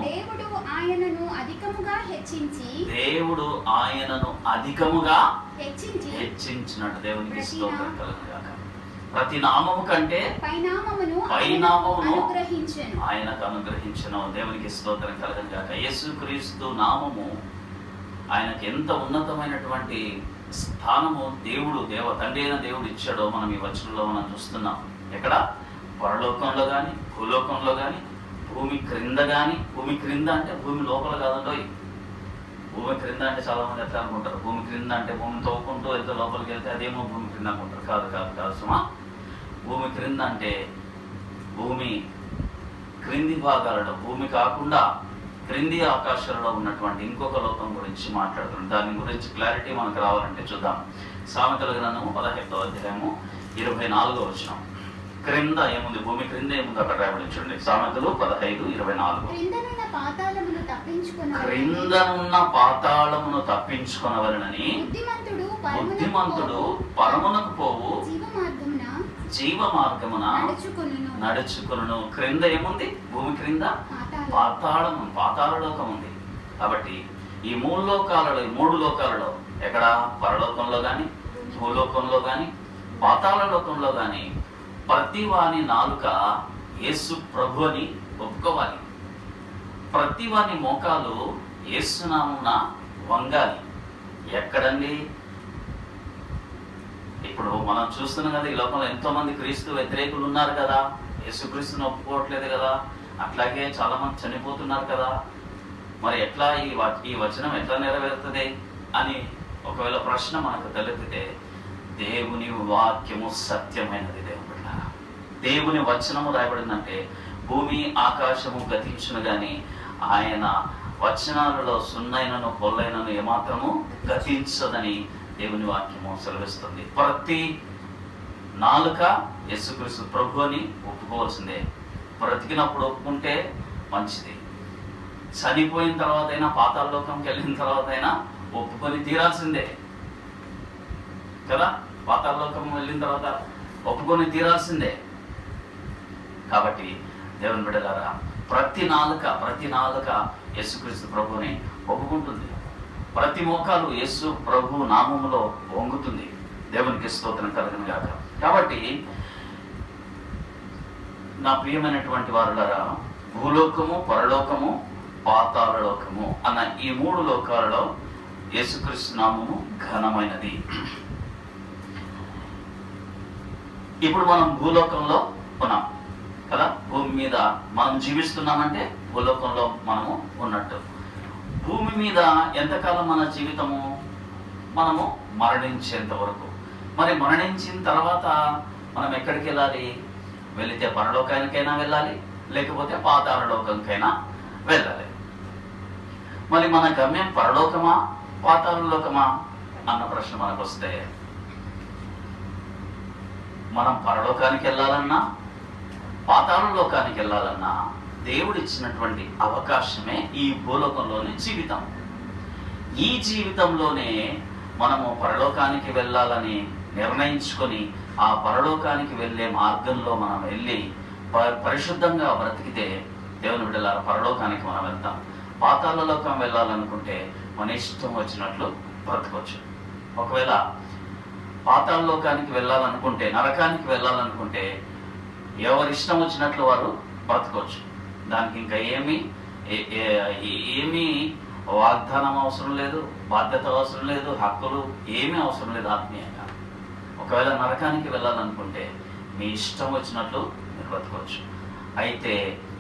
దేవుడు ఆయనను అధికముగా
హెచ్చించినట్టు దేవునికి స్తోత్రం కలుగుగాక. ప్రతి నామము కంటే పైనామమును ఆయనకు అనుగ్రహించెను. దేవునికి స్తోత్రం కలుగుగాక. యేసుక్రీస్తు నామము ఆయనకు ఎంత ఉన్నతమైనటువంటి స్థానము తండ్రి అయిన దేవుడు ఇచ్చాడో మనం ఈ వచనంలో మనం చూస్తున్నాం. ఎక్కడ? పరలోకంలో కానీ, భూలోకంలో కానీ, భూమి క్రింద కానీ. భూమి క్రింద అంటే భూమి లోపల కాదండో. భూమి క్రింద అంటే చాలా మంది ఎట్లా అనుకుంటారు, భూమి క్రింద అంటే భూమి తవ్వుకుంటూ వెళ్తే లోపలికి వెళ్తే అదేమో భూమి క్రింద అనుకుంటారు. కాదు కాదు కాదు సుమా. భూమి క్రింద అంటే భూమి క్రింది భాగాలలో, భూమి కాకుండా క్రింది ఆకాశాలలో ఉన్నటువంటి ఇంకొక లోకం గురించి మాట్లాడుతున్నాం. దాని గురించి క్లారిటీ మనకు రావాలంటే చూద్దాం. సామెతల గ్రంథము 15వ అధ్యాయము 24వ వచనం. క్రింద ఏముంది? భూమి క్రింద ఏముంది అక్కడ రాయబడి చూడండి. సామెతలు 15:24. క్రిందనున్న పాతాళమును తప్పించుకొనవలెనని బుద్ధిమంతుడు పరమునకు పోవు జీవ మార్గమున నడుచుకొనును. క్రింద ఏముంది? భూమి క్రింద పాతాళ లోకం ఉంది. కాబట్టి ఈ మూడు లోకాలలో ఎక్కడ? పరలోకంలో కానీ, భూలోకంలో కానీ, పాతాళ లోకంలో కానీ ప్రతి వాని నాలుక యేసు ప్రభు అని ఒప్పుకోవాలి. ప్రతి వాని మోకాలు యేసునామున వంగాలి. ఎక్కడండి? ఇప్పుడు మనం చూస్తున్నాం కదా, ఈ లోకంలో ఎంతో మంది క్రీస్తు వ్యతిరేకులు ఉన్నారు కదా, యేసుక్రీస్తుని ఒప్పుకోవట్లేదు కదా, అట్లాగే చాలా మంది చనిపోతున్నారు కదా. మరి ఎట్లా ఈ వచనం ఎట్లా నెరవేరుతుంది అని ఒకవేళ ప్రశ్న మనకు తలెత్తితే, దేవుని వాక్యము సత్యమైనది. దేవుని వచనము రాయబడిందంటే భూమి ఆకాశము గతించును గాని ఆయన వచనాలలో సున్నైనను పొల్లైనను ఏమాత్రము గతించదని దేవుని వాక్యము సెలవిస్తుంది. ప్రతి నాలుక యేసుక్రీస్తు ప్రభు అని ఒప్పుకోవాల్సిందే. బ్రతికినప్పుడు ఒప్పుకుంటే మంచిది, చనిపోయిన తర్వాత అయినా, పాతాళలోకంకి వెళ్ళిన తర్వాత అయినా ఒప్పుకొని తీరాల్సిందే కదా. పాతాళలోకం వెళ్ళిన తర్వాత ఒప్పుకొని తీరాల్సిందే. కాబట్టి దేవుని బిడ్డలారా, ప్రతి నాలుక యేసుక్రీస్తు ప్రభుని ఒప్పుకుంటుంది. ప్రతి మోకాలు యేసు ప్రభు నామములో వంగుతుంది. దేవునికి స్తోత్రం కలుగును గాక. కాబట్టి నా ప్రియమైనటువంటి వారులారా, భూలోకము, పరలోకము, పాతాళ లోకము అన్న ఈ మూడు లోకాలలో యేసుక్రీస్తు నామము ఘనమైనది. ఇప్పుడు మనం భూలోకంలో ఉన్నాం కదా. భూమి మీద మనం జీవిస్తున్నామంటే భూలోకంలో మనము ఉన్నట్టు. భూమి మీద ఎంతకాలం మన జీవితము? మనము మరణించేంత వరకు. మరి మరణించిన తర్వాత మనం ఎక్కడికి వెళ్ళాలి? వెళితే పరలోకానికైనా వెళ్ళాలి, లేకపోతే పాతాళ లోకంకైనా వెళ్ళాలి. మరి మన గమ్యం పరలోకమా, పాతాళ లోకమా అన్న ప్రశ్న మనకు వస్తే, మనం పరలోకానికి వెళ్ళాలన్నా, పాతాళ లోకానికి వెళ్ళాలన్నా దేవుడు ఇచ్చినటువంటి అవకాశమే ఈ భూలోకంలోని జీవితం. ఈ జీవితంలోనే మనము పరలోకానికి వెళ్ళాలని నిర్ణయించుకొని ఆ పరలోకానికి వెళ్ళే మార్గంలో మనం వెళ్ళి పరిశుద్ధంగా బ్రతికితే దేవుని బిడ్డలారా పరలోకానికి మనం వెళ్తాం. పాతాళ లోకం వెళ్ళాలనుకుంటే మన ఇష్టం వచ్చినట్లు బ్రతకొచ్చు. ఒకవేళ పాతాళ లోకానికి వెళ్ళాలనుకుంటే, నరకానికి వెళ్ళాలనుకుంటే ఎవరిష్టం వచ్చినట్లు వారు బ్రతకొచ్చు. దానికి ఇంకా ఏమీ వాగ్దానం అవసరం లేదు, బాధ్యత అవసరం లేదు, హక్కులు ఏమీ అవసరం లేదు ఆత్మీయంగా. ఒకవేళ నరకానికి వెళ్ళాలనుకుంటే మీ ఇష్టం వచ్చినట్లు మీరు బ్రతకొచ్చు. అయితే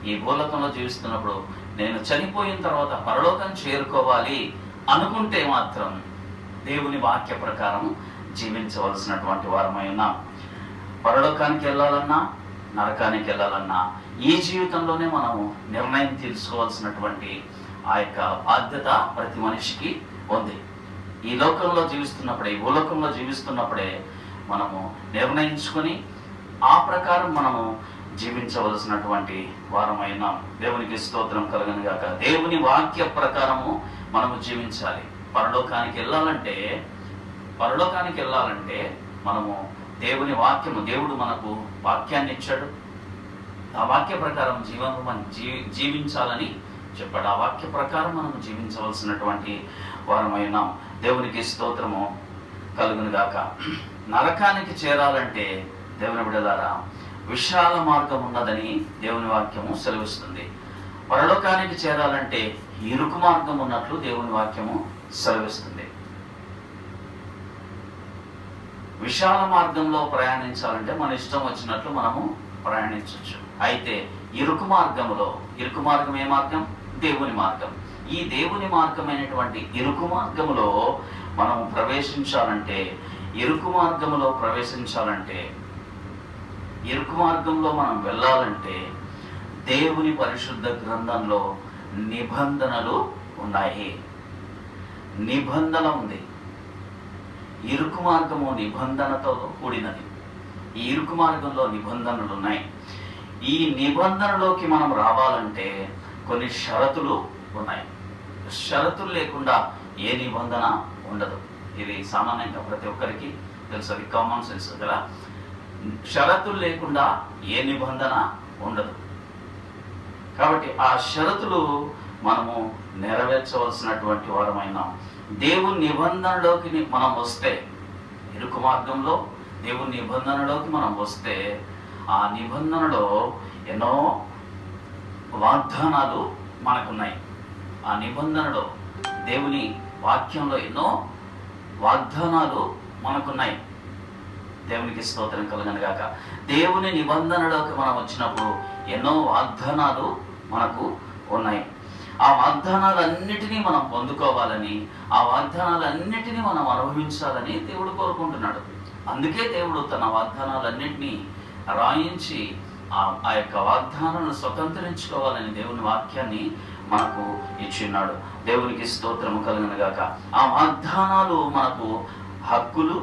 ఈ భూలోకంలో జీవిస్తున్నప్పుడు నేను చనిపోయిన తర్వాత పరలోకం చేరుకోవాలి అనుకుంటే మాత్రం దేవుని వాక్య ప్రకారం జీవించవలసినటువంటి వారమై ఉన్నాం. పరలోకానికి వెళ్ళాలన్నా, నరకానికి వెళ్ళాలన్నా ఈ జీవితంలోనే మనము నిర్ణయం తీసుకోవాల్సినటువంటి ఆ యొక్క బాధ్యత ప్రతి మనిషికి ఉంది. ఈ లోకంలో జీవిస్తున్నప్పుడే, ఈ భూలోకంలో జీవిస్తున్నప్పుడే మనము నిర్ణయించుకొని ఆ ప్రకారం మనము జీవించవలసినటువంటి వారమైన దేవునికి స్తోత్రం కలుగును గాక. దేవుని వాక్య ప్రకారము మనము జీవించాలి. పరలోకానికి వెళ్ళాలంటే పరలోకానికి వెళ్ళాలంటే మనము దేవుని వాక్యము, దేవుడు మనకు వాక్యాన్ని ఇచ్చాడు. ఆ వాక్య ప్రకారం జీవించాలని చెప్పాడు. ఆ వాక్య ప్రకారం మనం జీవించవలసినటువంటి వారమైనాం. దేవునికి స్తోత్రము కలుగును గాక. నరకానికి చేరాలంటే దేవుని బిడ్డలారా విశాల మార్గం ఉన్నదని దేవుని వాక్యము సెలవిస్తుంది. పరలోకానికి చేరాలంటే ఇరుకు మార్గం ఉన్నట్లు దేవుని వాక్యము సెలవిస్తుంది. విశాల మార్గంలో ప్రయాణించాలంటే మన ఇష్టం వచ్చినట్లు మనము ప్రయాణించవచ్చు. అయితే ఇరుకు మార్గం ఏ మార్గం? దేవుని మార్గం. ఈ దేవుని మార్గమైనటువంటి ఇరుకు మార్గములో మనము ప్రవేశించాలంటే, ఇరుకు మార్గంలో మనం వెళ్ళాలంటే దేవుని పరిశుద్ధ గ్రంథంలో నిబంధనలు ఉన్నాయి. నిబంధన ఉంది. ఇరుకు మార్గము నిబంధనతో కూడినది. ఈ ఇరుకు మార్గంలో నిబంధనలు ఉన్నాయి. ఈ నిబంధనలోకి మనం రావాలంటే కొన్ని షరతులు ఉన్నాయి. షరతులు లేకుండా ఏ నిబంధన ఉండదు. ఇది సామాన్యంగా ప్రతి ఒక్కరికి తెలుసు, అది కామన్ సెన్స్ కదా. షరతులు లేకుండా ఏ నిబంధన ఉండదు. కాబట్టి ఆ షరతులు మనము నెరవేర్చవలసినటువంటి వారమైనా దేవుని నిబంధనలోకి మనం వస్తే, ఇరుకు మార్గంలో దేవుని నిబంధనలోకి మనం వస్తే ఆ నిబంధనలో ఎన్నో వాగ్దానాలు మనకున్నాయి. ఆ నిబంధనలో దేవుని వాక్యంలో ఎన్నో వాగ్దానాలు మనకున్నాయి. దేవునికి స్తోత్రం కలుగును గాక. దేవుని నిబంధనలోకి మనం వచ్చినప్పుడు ఎన్నో వాగ్దానాలు మనకు ఉన్నాయి. ఆ వాగ్దానాలన్నిటినీ మనం పొందుకోవాలని, ఆ వాగ్దానాలన్నిటినీ మనం అనుభవించాలని దేవుడు కోరుకుంటున్నాడు. అందుకే దేవుడు తన వాగ్దానాలన్నింటినీ రాయించి ఆ యొక్క వాగ్దానాలను స్వతంత్రించుకోవాలని దేవుని వాక్యాన్ని మనకు ఇచ్చిన్నాడు. దేవునికి స్తోత్రము కలుగును గాక. ఆ వాగ్దానాలు మనకు హక్కులు,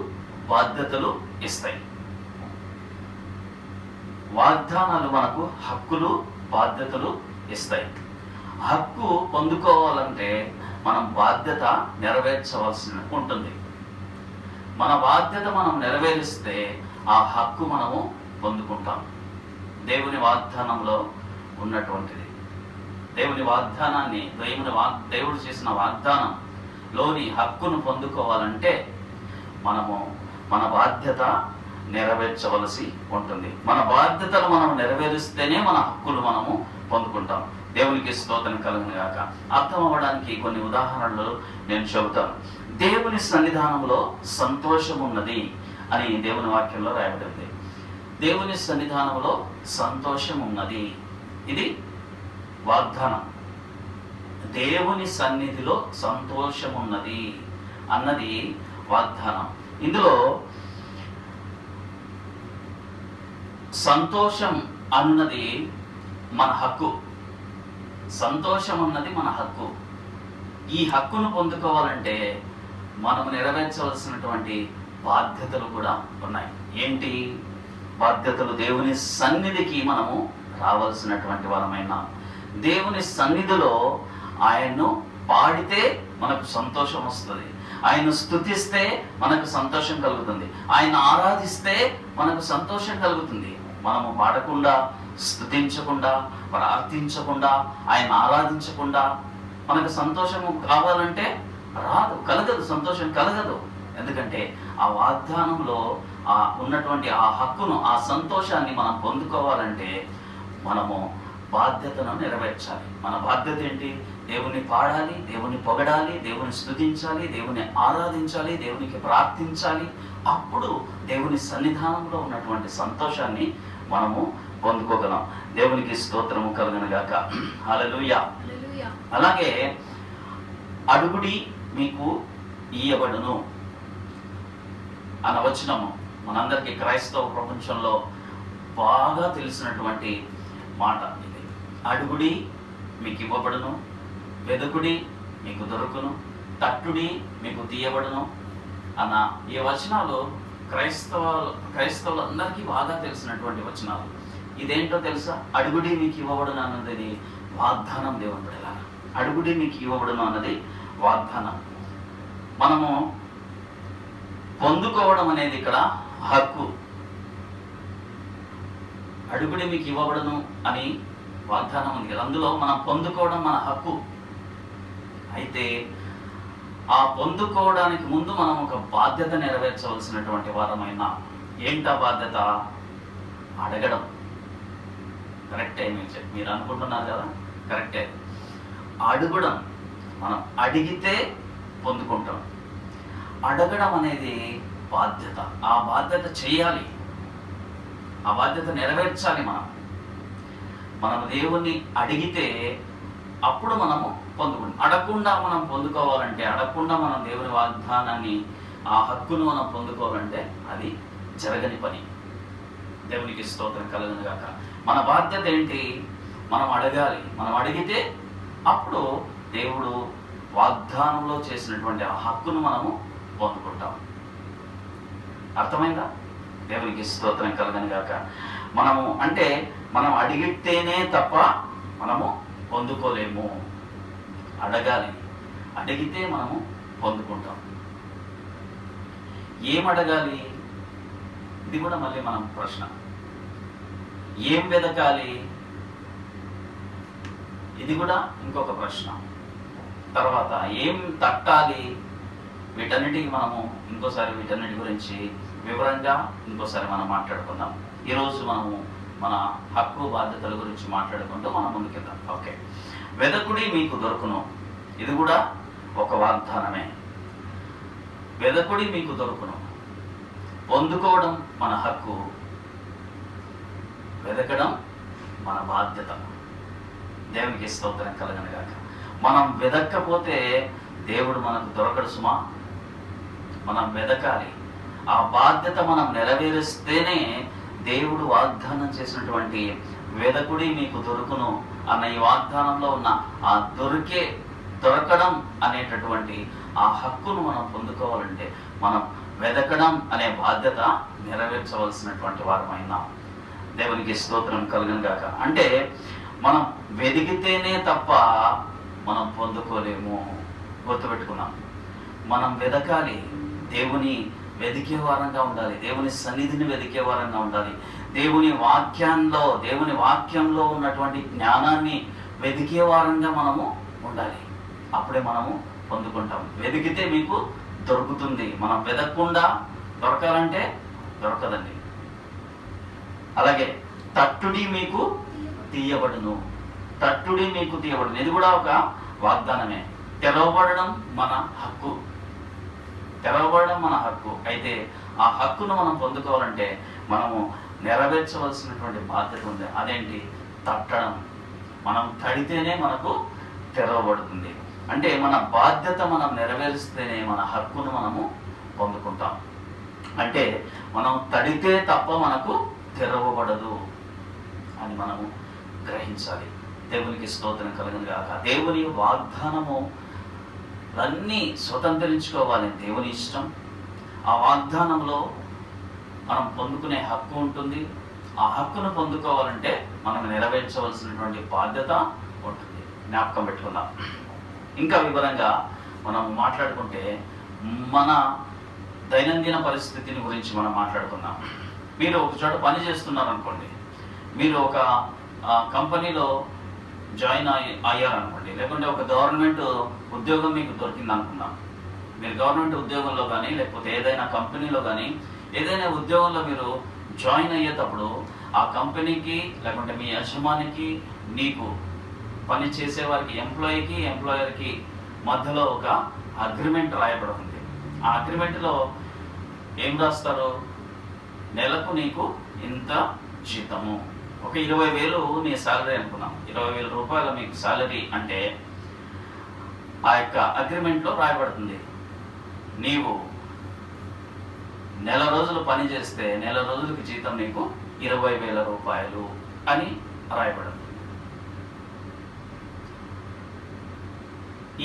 బాధ్యతలు ఇస్తాయి. వాగ్దానాలు మనకు హక్కులు, బాధ్యతలు ఇస్తాయి. హక్కు పొందుకోవాలంటే మనం బాధ్యత నెరవేర్చవలసి ఉంటుంది. మన బాధ్యత మనం నెరవేరిస్తే ఆ హక్కు మనము పొందుకుంటాం. దేవుని వాగ్దానంలో ఉన్నటువంటిది. దేవుని వాగ్దానాన్ని, దేవుడు చేసిన వాగ్దానంలోని హక్కును పొందుకోవాలంటే మనము మన బాధ్యత నెరవేర్చవలసి ఉంటుంది. మన బాధ్యతలు మనం నెరవేరిస్తేనే మన హక్కులు మనము పొందుకుంటాం. దేవునికి స్తోత్రం కలుగును గాక. అర్థం అవ్వడానికి కొన్ని ఉదాహరణలు నేను చెబుతాను. దేవుని సన్నిధానంలో సంతోషం ఉన్నది అని దేవుని వాక్యంలో రాయబడింది. దేవుని సన్నిధానంలో సంతోషం ఉన్నది, ఇది వాగ్దానం. దేవుని సన్నిధిలో సంతోషం ఉన్నది అన్నది వాగ్దానం. ఇందులో సంతోషం అన్నది మన హక్కు. సంతోషం అన్నది మన హక్కు. ఈ హక్కును పొందుకోవాలంటే మనము నెరవేర్చవలసినటువంటి బాధ్యతలు కూడా ఉన్నాయి. ఏంటి బాధ్యతలు? దేవుని సన్నిధికి మనము రావాల్సినటువంటి వారమైన, దేవుని సన్నిధిలో ఆయన్ను పాడితే మనకు సంతోషం వస్తుంది, ఆయన స్తుతిస్తే మనకు సంతోషం కలుగుతుంది, ఆయన ఆరాధిస్తే మనకు సంతోషం కలుగుతుంది. మనము పాడకుండా, స్తుతించకుండా, ప్రార్థించకుండా, ఆయన ఆరాధించకుండా మనకు సంతోషము కావాలంటే కలగదు, సంతోషం కలగదు. ఎందుకంటే ఆ వాగ్దానంలో ఉన్నటువంటి ఆ హక్కును, ఆ సంతోషాన్ని మనం పొందుకోవాలంటే మనము బాధ్యతను నెరవేర్చాలి. మన బాధ్యత ఏంటి? దేవుని పాడాలి, దేవుని పొగడాలి, దేవుని స్తుతించాలి, దేవుని ఆరాధించాలి, దేవునికి ప్రార్థించాలి. అప్పుడు దేవుని సన్నిధానంలో ఉన్నటువంటి సంతోషాన్ని మనము పొందుకోగలం. దేవునికి స్తోత్రము కలుగును గాక. హల్లెలూయా. అలాగే అడుగుడి మీకు ఇయ్యబడును అన్న వచనము మనందరికీ క్రైస్తవ ప్రపంచంలో బాగా తెలిసినటువంటి మాట ఇది. అడుగుడి మీకు ఇవ్వబడును, వెదుకుడి మీకు దొరుకును, తట్టుడి మీకు తీయబడును అన్న ఈ వచనాలు క్రైస్తవులందరికీ బాగా తెలిసినటువంటి వచనాలు. ఇదేంటో తెలుసా? అడుగుడి మీకు ఇవ్వబడును అన్నది వాగ్దానం. దేవుని బిడ్డలారా, అడుగుడి మీకు ఇవ్వబడును అన్నది వాగ్దానం. మనము పొందుకోవడం అనేది ఇక్కడ హక్కు. అడుగుడి మీకు ఇవ్వబడును అని వాగ్దానం ఉంది కదా, అందులో మనం పొందుకోవడం మన హక్కు. అయితే ఆ పొందుకోవడానికి ముందు మనం ఒక బాధ్యత నెరవేర్చవలసినటువంటి వారమైన. ఏంటా బాధ్యత? అడగడం. కరెక్టే, మీరు అనుకుంటున్నారు కదా, కరెక్టే. అడగడం, మనం అడిగితే పొందుకుంటాం. అడగడం అనేది బాధ్యత. ఆ బాధ్యత చేయాలి, ఆ బాధ్యత నెరవేర్చాలి. మనం దేవుణ్ణి అడిగితే అప్పుడు మనము పొందుకుంటాం. అడగకుండా మనం పొందుకోవాలంటే, అడగకుండా మనం దేవుని వాగ్దానాన్ని, ఆ హక్కును మనం పొందుకోవాలంటే అది జరగని పని. దేవునికి స్తోత్రం కలుగును గాక. మన బాధ్యత ఏంటి? మనం అడగాలి. మనం అడిగితే అప్పుడు దేవుడు వాగ్దానంలో చేసినటువంటి ఆ హక్కును మనము పొందుకుంటాం. అర్థమైందా? దేవునికి స్తోత్రం కలుగును గాక. మనం అడిగితేనే తప్ప మనము పొందుకోలేము. అడగాలి, అడిగితే మనము పొందుకుంటాం. ఏం అడగాలి? ఇది కూడా మళ్ళీ మనం ప్రశ్న. ఏం వెదకాలి? ఇది కూడా ఇంకొక ప్రశ్న. తర్వాత ఏం తట్టాలి? వీటన్నిటికి మనము ఇంకోసారి వీటన్నిటి గురించి వివరంగా ఇంకోసారి మనం మాట్లాడుకుందాం. ఈరోజు మనము మన హక్కు బాధ్యతల గురించి మాట్లాడుకుంటూ మనం ముందుకెళ్దాం. ఓకే. వెదకుడి మీకు దొరుకును. ఇది కూడా ఒక వాగ్దానమే. వెదకుడి మీకు దొరుకును. పొందుకోవడం మన హక్కు, వెదకడం మన బాధ్యత. దేవునికి స్తోత్రం కలుగును గాక. మనం వెదక్కపోతే దేవుడు మనకు దొరకడు సుమా. మనం వెదకాలి. ఆ బాధ్యత మనం నెరవేరుస్తేనే దేవుడు వాగ్దానం చేసినటువంటి వెదకుడి మీకు దొరుకును అన్న ఈ వాగ్దానంలో ఉన్న ఆ దొరకడం అనేటటువంటి ఆ హక్కును మనం పొందుకోవాలంటే మనం వెదకడం అనే బాధ్యత నెరవేర్చవలసినటువంటి వారమైన. దేవునికి స్తోత్రం కలుగును గాక. అంటే మనం వెదిగితేనే తప్ప మనం పొందుకోలేము. గుర్తుపెట్టుకున్నాం. మనం వెదకాలి. దేవుని వెదికే వారంగా ఉండాలి. దేవుని సన్నిధిని వెదికే వారంగా ఉండాలి. దేవుని వాక్యంలో ఉన్నటువంటి జ్ఞానాన్ని వెదికే వారంగా మనము ఉండాలి. అప్పుడే మనము పొందుకుంటాం. వెదికితే మీకు దొరుకుతుంది. మనం వెదకకుండా దొరకాలంటే దొరకదండి. అలాగే తట్టుడి మీకు తీయబడును. తట్టుడి మీకు తీయబడును. ఇది కూడా ఒక వాగ్దానమే. తెరవబడడం మన హక్కు. తెరవబడడం మన హక్కు. అయితే ఆ హక్కును మనం పొందుకోవాలంటే మనము నెరవేర్చవలసినటువంటి బాధ్యత ఉంది. అదేంటి? తట్టడం. మనం తడితేనే మనకు తెరవబడుతుంది. అంటే మన బాధ్యత మనం నెరవేరిస్తేనే మన హక్కును మనము పొందుకుంటాం. అంటే మనం తడితే తప్ప మనకు తెరవబడదు అని మనము గ్రహించాలి. దేవునికి స్తోత్రం కలుగును గాక. దేవుని వాగ్దానము అన్నీ స్వతంత్రించుకోవాలి. దేవుని ఇష్టం. ఆ వాగ్దానంలో మనం పొందుకునే హక్కు ఉంటుంది. ఆ హక్కును పొందుకోవాలంటే మనం నెరవేర్చవలసినటువంటి బాధ్యత ఉంటుంది. జ్ఞాపకం పెట్టుకుందాం. ఇంకా వివరంగా మనం మాట్లాడుకుంటే మన దైనందిన పరిస్థితిని గురించి మనం మాట్లాడుకుందాం. మీరు ఒక చోట పని చేస్తున్నారు అనుకోండి. మీరు ఒక కంపెనీలో జాయిన్ అయ్యారనుకోండి. లేకుంటే ఒక గవర్నమెంట్ ఉద్యోగం మీకు దొరికింది అనుకుందాం. మీరు గవర్నమెంట్ ఉద్యోగంలో కానీ లేకపోతే ఏదైనా కంపెనీలో కానీ ఏదైనా ఉద్యోగంలో మీరు జాయిన్ అయ్యేటప్పుడు ఆ కంపెనీకి లేకుంటే మీ యజమానికి నీకు పని చేసేవారికి ఎంప్లాయర్కి మధ్యలో ఒక అగ్రిమెంట్ రాయబడుతుంది. ఆ అగ్రిమెంట్లో ఏం రాస్తారు? నెలకు నీకు ఇంత జీతము, ఒక 20,000 నీ శాలరీ అనుకున్నాం. 20,000 రూపాయలు మీకు శాలరీ అంటే ఆ యొక్క అగ్రిమెంట్లో రాయబడుతుంది. నీవు నెల రోజులు పని చేస్తే నెల రోజులకి జీతం నీకు 20,000 రూపాయలు అని రాయబడింది.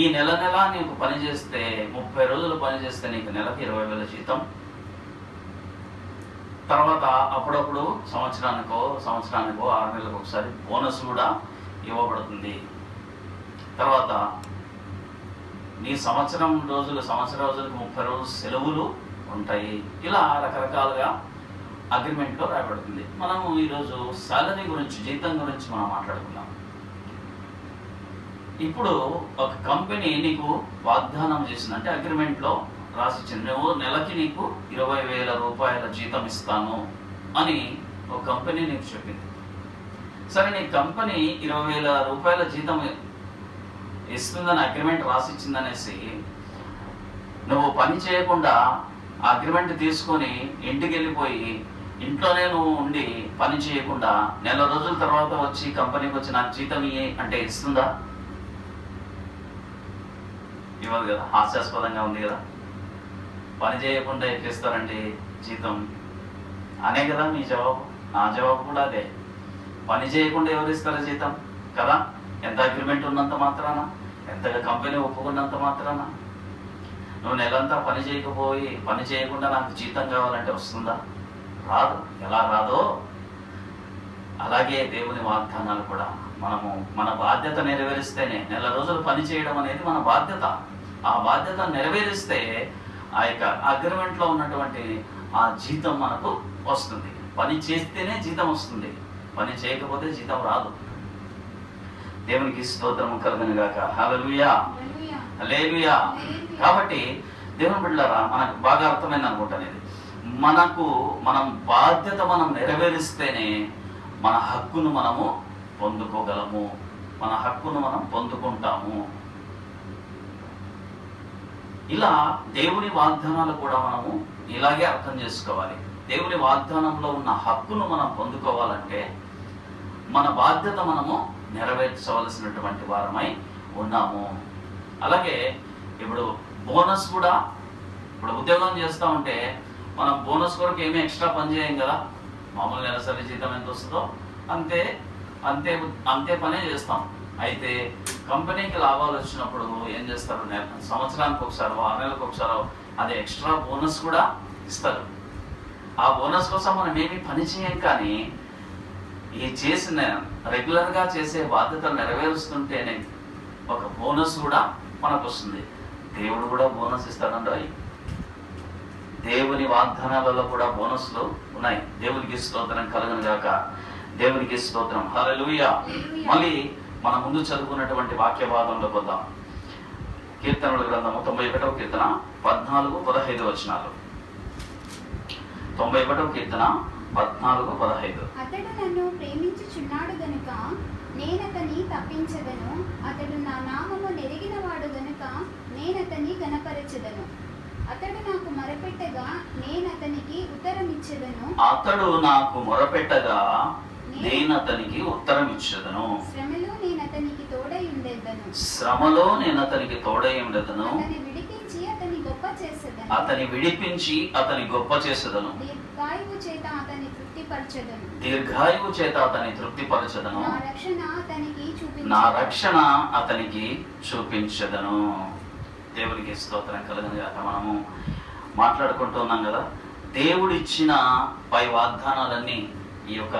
ఈ నెల నీకు పని చేస్తే 30 రోజులు పని చేస్తే నీకు నెలకు 20,000 జీతం. తర్వాత అప్పుడప్పుడు సంవత్సరానికో 6 నెలలకు ఒకసారి బోనస్ కూడా ఇవ్వబడుతుంది. తర్వాత నీ సంవత్సరం రోజులకు 30 రోజులు సెలవులు ఉంటాయి. ఇలా రకరకాలుగా అగ్రిమెంట్లో రాయబడుతుంది. మనము ఈరోజు సాలరీ గురించి, జీతం గురించి మనం మాట్లాడుకుందాం. ఇప్పుడు ఒక కంపెనీ నీకు వాగ్దానం చేసింది, అంటే అగ్రిమెంట్లో రాసిచ్చింది, నువ్వు నెలకి నీకు 20,000 రూపాయల జీతం ఇస్తాను అని ఒక కంపెనీ నీకు చెప్పింది. సరే, నీ కంపెనీ 20,000 రూపాయల జీతం ఇస్తుందని అగ్రిమెంట్ రాసిచ్చిందనేసి నువ్వు పని చేయకుండా ఆ అగ్రిమెంట్ తీసుకొని ఇంటికి వెళ్ళిపోయి ఇంట్లోనే నువ్వు ఉండి పని చేయకుండా నెల రోజుల తర్వాత వచ్చి కంపెనీకి వచ్చి నాకు జీతం ఇయ్యి అంటే ఇస్తుందా? ఇవ్వదు కదా. హాస్యాస్పదంగా ఉంది కదా. పని చేయకుండా ఎక్కిస్తారండి జీతం అనే కదా మీ జవాబు. నా జవాబు కూడా అదే. పని చేయకుండా ఎవరు ఇస్తారా జీతం కదా? ఎంత అగ్రిమెంట్ ఉన్నంత మాత్రాన, ఎంతగా కంపెనీ ఒప్పుకున్నంత మాత్రాన. నువ్వు నెలంతా పని చేయకుండా నాకు జీతం కావాలంటే వస్తుందా? రాదు. ఎలా రాదో అలాగే దేవుని వాగ్దానాలు కూడా మనము మన బాధ్యత నెరవేరిస్తేనే, నెల రోజులు పని చేయడం అనేది మన బాధ్యత. ఆ బాధ్యత నెరవేరిస్తే ఆ యొక్క అగ్రిమెంట్లో ఉన్నటువంటి ఆ జీతం మనకు వస్తుంది. పని చేస్తేనే జీతం వస్తుంది, పని చేయకపోతే జీతం రాదు. దేవునికి స్తోత్రము కలుగును గాక. హల్లెలూయా, హల్లెలూయా. కాబట్టి దేవుని బిడ్డలారా, మనకు బాగా అర్థమైంది అనుకుంటాను ఇది. మనం బాధ్యత మనం నెరవేరిస్తేనే మన హక్కును మనము పొందుకోగలము, మన హక్కును మనం పొందుకుంటాము. ఇలా దేవుని వాగ్దానాలు కూడా మనము ఇలాగే అర్థం చేసుకోవాలి. దేవుని వాగ్దానంలో ఉన్న హక్కును మనం పొందుకోవాలంటే మన బాధ్యత మనము నెరవేర్చవలసినటువంటి వారమై ఉన్నాము. అలాగే ఇప్పుడు బోనస్ కూడా, ఇప్పుడు ఉద్యోగం చేస్తూ ఉంటే మనం బోనస్ కొరకు ఏమీ ఎక్స్ట్రా పని చేయం కదా. మామూలు నెలసరి జీతం ఎంత వస్తుందో అంతే అంతే అంతే పనే చేస్తాం. అయితే కంపెనీకి లాభాలు వచ్చినప్పుడు ఏం చేస్తారు, సంవత్సరానికి ఒకసారి, 6 నెలలకు ఒకసారి అదే ఎక్స్ట్రా బోనస్ కూడా ఇస్తారు. ఆ బోనస్ కోసం మనం ఏమీ పని చేయం, కానీ ఈ చేసిన రెగ్యులర్గా చేసే బాధ్యతలు నెరవేరుస్తుంటేనే ఒక బోనస్ కూడా మనకు వస్తుంది. దేవుడు కూడా బోనస్ ఇస్తాడండి. దేవుని వాగ్దానాలలో కూడా బోనస్లు ఉన్నాయి. దేవునికి స్తోత్రం కలుగును గాక. దేవునికి స్తోత్రం. హల్లెలూయా. మళ్ళీ మన ముందు చదువుకున్నటువంటి వాక్య భాగంలోకి వద్దాం. కీర్తనల గ్రంథము 91వ కీర్తన 14-15 వచనాలు. 91వ కీర్తన 14-15.
అతడు నన్ను ప్రేమించుచున్నాడు గనుక నేనతని తప్పించదను. అతడు నా నామము నెరిగినవాడు గనుక నేనతని ఘనపరచెదను. అతడు నాకు మొరపెట్టగా నేనతనికి ఉత్తరమిచ్చెదను.
అతడు నాకు మొరపెట్టగా నేనతనికి ఉత్తరమిచ్చెదను.
శ్రమలో నేనతనికి తోడై ఉండెదను.
శ్రమలో నేనతనికి తోడై ఉండెదను.
అతని విడిపించి అతని గొప్ప చేసెదను.
అతని విడిపించి అతని గొప్ప చేసెదను.
దీర్ఘాయువు చేత అతని తృప్తిపరచెదను.
దీర్ఘాయువు చేత అతని తృప్తిపరచెదను.
నా రక్షణ అతనికి చూపించెదను.
నా రక్షణ అతనికి చూపించెదను. దేవునికి స్తోత్రం కలుగును గాక. మనము మాట్లాడుకుంటూ ఉన్నాం కదా, దేవుడిచ్చిన పై వాగ్దానాలన్నీ ఈ యొక్క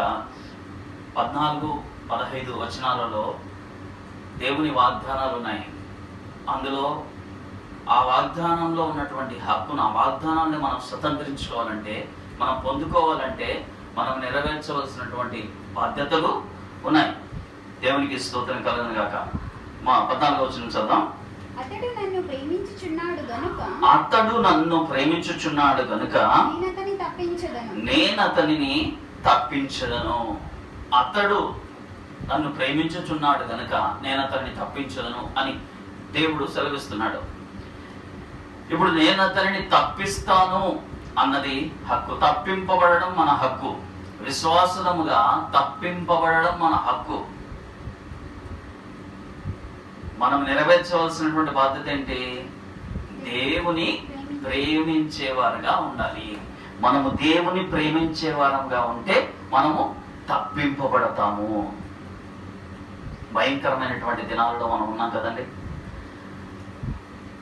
14-15 వచనాలలో దేవుని వాగ్దానాలు ఉన్నాయి. అందులో ఆ వాగ్దానంలో ఉన్నటువంటి హక్కును, ఆ వాగ్దానాన్ని మనం స్వతంత్రించుకోవాలంటే, మనం పొందుకోవాలంటే మనం నెరవేర్చవలసినటువంటి బాధ్యతలు ఉన్నాయి. దేవునికి స్తోత్రం కలుగును గాక. 14వ వచనం చదువుదాం.
అతడు నన్ను ప్రేమించుచున్నాడు గనుక
నేనతనిని తప్పించదను. అతడు నన్ను ప్రేమించుచున్నాడు గనుక నేనతనిని తప్పించదను అని దేవుడు సెలవిస్తున్నాడు. ఇప్పుడు నేనతనిని తప్పిస్తాను అన్నది హక్కు. తప్పింపబడడం మన హక్కు. విశ్వాసముగా తప్పింపబడడం మన హక్కు. మనం నెరవేర్చవలసినటువంటి బాధ్యత ఏంటి? దేవుని ప్రేమించేవారుగా ఉండాలి. మనము దేవుని ప్రేమించేవారంగా ఉంటే మనము తప్పింపబడతాము. భయంకరమైనటువంటి దినాలలో మనం ఉన్నాం కదండి.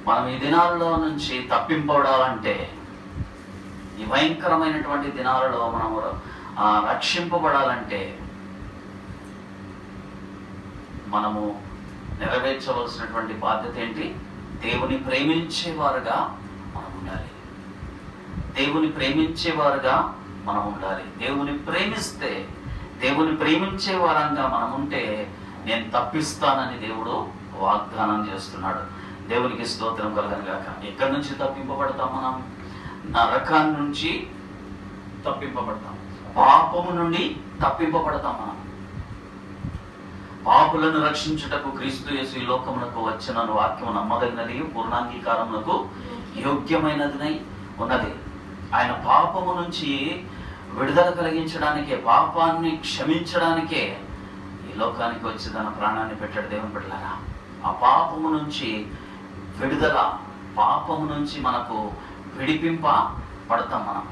మనం ఈ దినాలలో నుంచి తప్పింపబడాలంటే, ఈ భయంకరమైనటువంటి దినాలలో మనము రక్షింపబడాలంటే మనము నెరవేర్చవలసినటువంటి బాధ్యత ఏంటి? దేవుని ప్రేమించేవారుగా మనం ఉండాలి. దేవుని ప్రేమించేవారుగా మనం ఉండాలి. దేవుని ప్రేమిస్తే, దేవుని ప్రేమించే వారంగా మనం ఉంటే నేను తప్పిస్తానని దేవుడు వాగ్దానం చేస్తున్నాడు. దేవునికి స్తోత్రం కలుగను గాక. ఎక్కడి నుంచి తప్పింపబడతాం మనం? నరకాన్ని నుంచి తప్పింపబడతాం, పాపము నుండి తప్పింపబడతాం మనం. పాపులను రక్షించుటకు క్రీస్తు యేసు ఈ లోకమునకు వచ్చిన వాక్యము నమ్మదగినది, పూర్ణాంగీకారమునకు యోగ్యమైనదినై ఉన్నది. ఆయన పాపము నుంచి విడుదల కలిగించడానికే, పాపాన్ని క్షమించడానికే ఈ లోకానికి వచ్చి తన ప్రాణాన్ని పెట్టాడు. దేవుని బిడ్డలారా, ఆ పాపము నుంచి విడుదల, పాపము నుంచి మనకు విడిపింప పడతాం మనం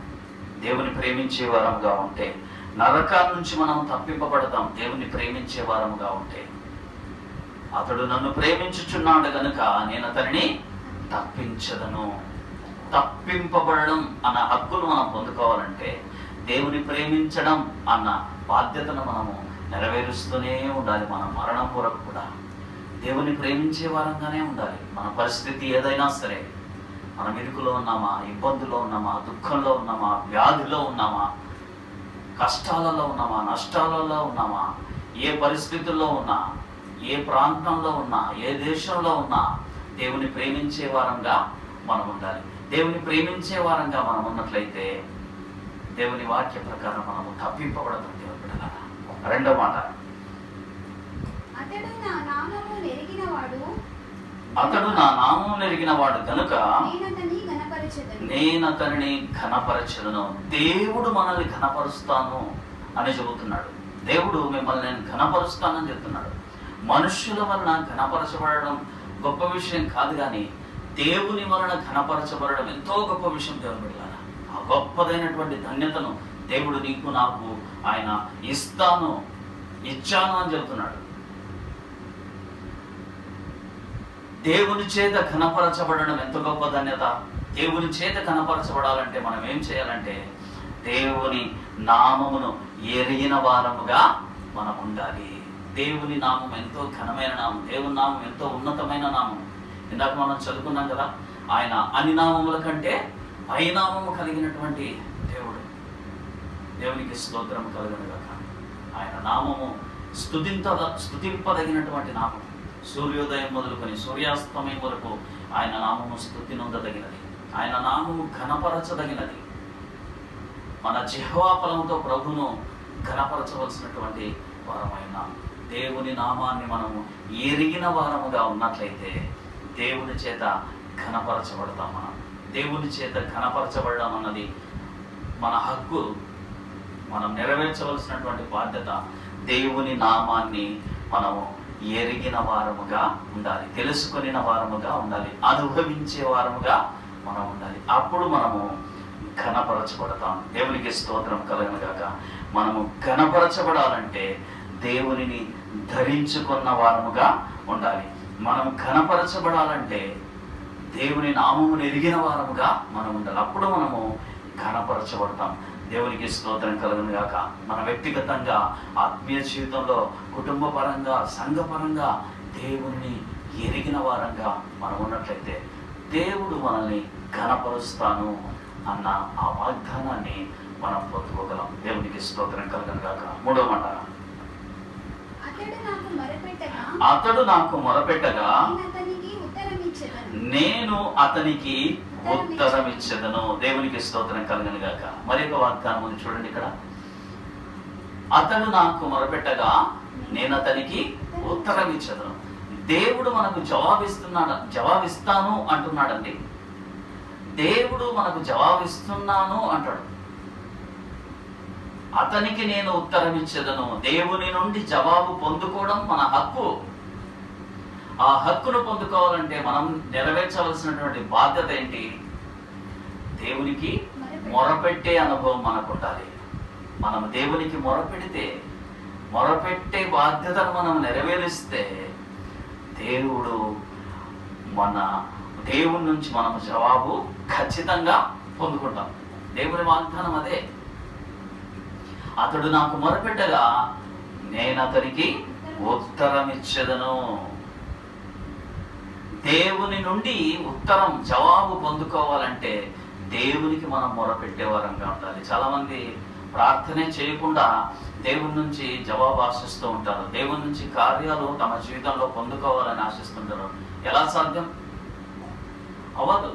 దేవుని ప్రేమించే వారముగా ఉంటే. నరకాల నుంచి మనం తప్పింపబడతాం దేవుని ప్రేమించే వారముగా ఉంటే. అతడు నన్ను ప్రేమించుచున్నాడు గనుక నేను అతనిని తప్పించదను. తప్పింపబడడం అన్న హక్కును మనం పొందుకోవాలంటే దేవుని ప్రేమించడం అన్న బాధ్యతను మనము నెరవేరుస్తూనే ఉండాలి. మన మరణం కొరకు కూడా దేవుని ప్రేమించే వారంగానే ఉండాలి. మన పరిస్థితి ఏదైనా సరే, మనం ఇరుకులో ఉన్నామా, ఇబ్బందుల్లో ఉన్నామా, దుఃఖంలో ఉన్నామా, వ్యాధిలో ఉన్నామా, కష్టాలలో ఉన్నామా, నష్టాలలో ఉన్నామా, ఏ పరిస్థితుల్లో ఉన్నా, ఏ ప్రాంతంలో ఉన్నా, ఏ దేశంలో ఉన్నా దేవుని ప్రేమించే వారంగా మనం ఉండాలి. దేవుని ప్రేమించే వారంగా మనం ఉన్నట్లయితే దేవుని వాక్య ప్రకారం మనము తప్పింపబడతాం. దేవుని బిడ్డలారా, రెండో మాట,
అతడు నా నామము నెరిగినవాడు
కనుక నేను అతనిని ఘనపరచెదను. దేవుడు మనల్ని ఘనపరుస్తాను అని చెబుతున్నాడు. దేవుడు మిమ్మల్ని నేను ఘనపరుస్తానని చెప్తున్నాడు. మనుష్యుల వలన ఘనపరచబడడం గొప్ప విషయం కాదు, కానీ దేవుని వలన ఘనపరచబడడం ఎంతో గొప్ప విషయం. దేవుని బిడ్డలారా, ఆ గొప్పదైనటువంటి ధన్యతను దేవుడు నీకు నాకు ఆయన ఇచ్చాను అని చెబుతున్నాడు. దేవుని చేత ఘనపరచబడడం ఎంత గొప్ప ధన్యత. దేవుని చేత ఘనపరచబడాలంటే మనం ఏం చేయాలంటే దేవుని నామమును ఎరిగిన వారముగా మనం ఉండాలి. దేవుని నామం ఎంతో ఘనమైన నామం, దేవుని నామం ఎంతో ఉన్నతమైన నామం. ఇందాక మనం చదువుకున్నాం కదా, ఆయన అన్ని నామముల కంటే పైనామము కలిగినటువంటి దేవుడు. దేవునికి స్తోత్రం కలుగును గాక. ఆయన నామము స్తుతింపదగినటువంటి నామం. సూర్యోదయం మొదలుకొని సూర్యాస్తమయం వరకు ఆయన నామము స్తుతి నొందదగినది, ఆయన నామము ఘనపరచదగినది. మన జిహ్వా ఫలముతో ప్రభును ఘనపరచవలసినటువంటి వారమైన దేవుని నామాన్ని మనము ఎరిగిన వారముగా ఉన్నట్లయితే దేవుని చేత ఘనపరచబడతాం. దేవుని చేత ఘనపరచబడడం అన్నది మన హక్కు. మనం నెరవేర్చవలసినటువంటి బాధ్యత. దేవుని నామాన్ని మనము ఎరిగిన వారముగా ఉండాలి, తెలుసుకొనిన వారముగా ఉండాలి, అనుభవించే వారముగా మనం ఉండాలి. అప్పుడు మనము ఘనపరచబడతాం. దేవునికి స్తోత్రం కలుగును గాక. మనము ఘనపరచబడాలంటే దేవునిని ధరించుకున్న వారముగా ఉండాలి. మనం ఘనపరచబడాలంటే దేవుని నామమును ఎరిగిన వారముగా మనం ఉండాలి. అప్పుడు మనము ఘనపరచబడతాం. దేవునికి స్తోత్రం కలుగును గాక. మన వ్యక్తిగతంగా, ఆత్మీయ జీవితంలో, కుటుంబ పరంగా, సంఘపరంగా దేవుని ఎరిగిన వారంగా మనం ఉన్నట్లయితే దేవుడు మనల్ని ఘనపరుస్తాను అన్న ఆ వాగ్దానాన్ని మనం పొందుకోగలం. దేవునికి స్తోత్రం కలుగును గాక. మూడో మాట, అతడు నాకు మొరపెట్టగా నేను అతనికి ఉత్తరం ఇచ్చేదను. దేవునికి స్తోత్రం కలుగును గాక. మరి ఒక వాగ్దానం ఉంది చూడండి ఇక్కడ. అతడు నాకు మొరపెట్టగా నేను అతనికి ఉత్తరం ఇచ్చేదను. దేవుడు మనకు జవాబిస్తాను అంటున్నాడండి. దేవుడు మనకు జవాబిస్తున్నాను అంటాడు. అతనికి నేను ఉత్తరం ఇచ్చేదను. దేవుని నుండి జవాబు పొందుకోవడం మన హక్కు. ఆ హక్కును పొందుకోవాలంటే మనం నెరవేర్చవలసినటువంటి బాధ్యత ఏంటి? దేవునికి మొరపెట్టే అనుభవం మనకు ఉండాలి. మనం దేవునికి మొరపెట్టే బాధ్యతను మనం నెరవేరిస్తే దేవుని నుంచి మనం జవాబు ఖచ్చితంగా పొందుకుంటాం. దేవుని వాగ్దానం అదే. అతడు నాకు మొరపెట్టగా నేను అతనికి ఉత్తరం ఇచ్చేదను. దేవుని నుండి జవాబు పొందుకోవాలంటే దేవునికి మనం మొరపెట్టేవారంగా ఉండాలి. చాలామంది ప్రార్థనే చేయకుండా దేవుని నుంచి జవాబు ఆశిస్తూ ఉంటారు. దేవుని నుంచి కార్యాలు తమ జీవితంలో పొందుకోవాలని ఆశిస్తుంటారు. ఎలా సాధ్యం? అవ్వదు.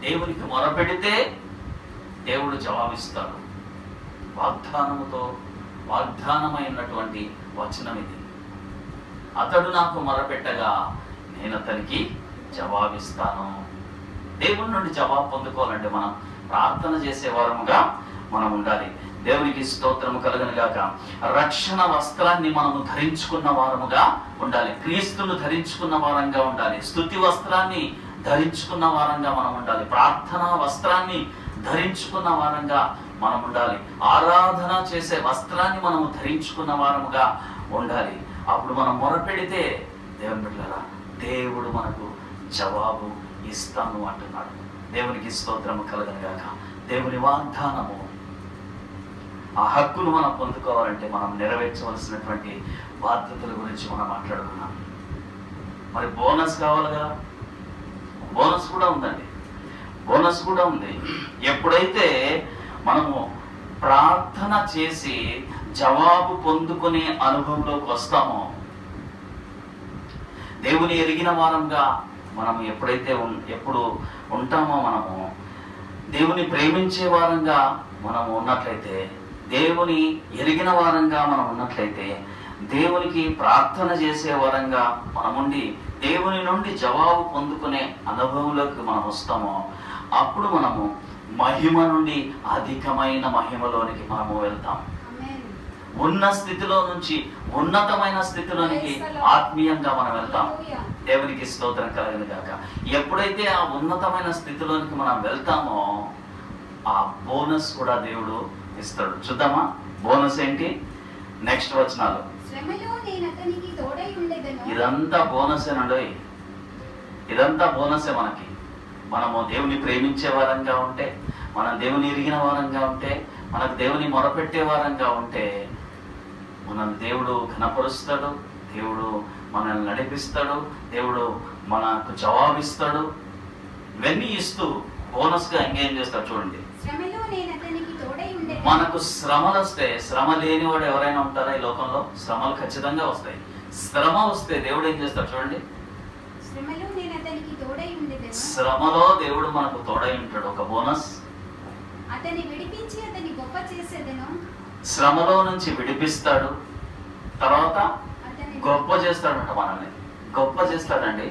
దేవునికి మొరపెడితే దేవుడు జవాబిస్తాడు. వాగ్దానమైనటువంటి వచనం ఇది. అతడు నాకు మొరపెట్టగా నేను అతనికి జవాబిస్తాను. దేవుని నుండి జవాబు పొందుకోవాలంటే మనం ప్రార్థన చేసే వారముగా మనం ఉండాలి. దేవునికి స్తోత్రము కలుగును గాక. రక్షణ వస్త్రాన్ని మనము ధరించుకున్న వారముగా ఉండాలి. క్రీస్తును ధరించుకున్న వారంగా ఉండాలి. స్తుతి వస్త్రాన్ని ధరించుకున్న వారంగా మనం ఉండాలి. ప్రార్థనా వస్త్రాన్ని ధరించుకున్న వారంగా మనం ఉండాలి. ఆరాధన చేసే వస్త్రాన్ని మనము ధరించుకున్న వారముగా ఉండాలి. అప్పుడు మనం మొరపెడితే దేవుని బిడ్డలారా, దేవుడు మనకు జవాబు ఇస్తాను అంటున్నాడు. దేవునికి స్తోత్రము కలుగును గాక. దేవుని వాగ్దానము, ఆ హక్కును మనం పొందుకోవాలంటే మనం నెరవేర్చవలసినటువంటి బాధ్యతల గురించి మనం మాట్లాడుకున్నాం. మరి బోనస్ కావాలి కదా, బోనస్ కూడా ఉందండి. బోనస్ కూడా ఉంది. ఎప్పుడైతే మనము ప్రార్థన చేసి జవాబు పొందుకునే అనుభవంలోకి వస్తామో, దేవుని ఎరిగిన వారంగా మనం ఎప్పుడు ఉంటామో, మనము దేవుని ప్రేమించే వారంగా మనము ఉన్నట్లయితే, దేవుని ఎరిగిన వారంగా మనం ఉన్నట్లయితే, దేవునికి ప్రార్థన చేసే వారంగా మనముండి దేవుని నుండి జవాబు పొందుకునే అనుభవంలోకి మనం వస్తామో, అప్పుడు మనము మహిమ నుండి అధికమైన మహిమలోనికి మనము వెళ్తాం. ఉన్న స్థితిలో నుంచి ఉన్నతమైన స్థితిలోనికి ఆత్మీయంగా మనం వెళ్తాం. దేవునికి స్తోత్రం కలుగును గాక. ఎప్పుడైతే ఆ ఉన్నతమైన స్థితిలోనికి మనం వెళ్తామో, ఆ బోనస్ కూడా దేవుడు ఇస్తాడు. చూద్దామా బోనస్ ఏంటి? నెక్స్ట్ వచనాలు. ఇదంతా బోనసేనండి. ఇదంతా బోనసే మనకి. మనము దేవుని ప్రేమించే వారంగా ఉంటే, మనం దేవుని ఎరిగిన వారంగా ఉంటే, మనకు దేవుని మొరపెట్టే వారంగా ఉంటే, మనల్ని దేవుడు ఘనపరుస్తాడు. దేవుడు మనల్ని నడిపిస్తాడు. దేవుడు మనకు జవాబిస్తాడు. ఇవన్నీ ఇస్తూ బోనస్గా ఎంగేజ్ చేస్తాడు. చూడండి, మనకు శ్రమలు వస్తే, శ్రమ లేనివాడు ఎవరైనా ఉంటారా ఈ లోకంలో? శ్రమలు ఖచ్చితంగా వస్తాయి. శ్రమ వస్తే దేవుడు ఏం చేస్తాడు? చూడండి, శ్రమలో దేవుడు మనకు తోడై ఉంటాడు. ఒక బోనస్. శ్రమలో నుంచి విడిపిస్తాడు. తర్వాత గొప్ప చేస్తాడంట. మనల్ని గొప్ప చేస్తాడండి.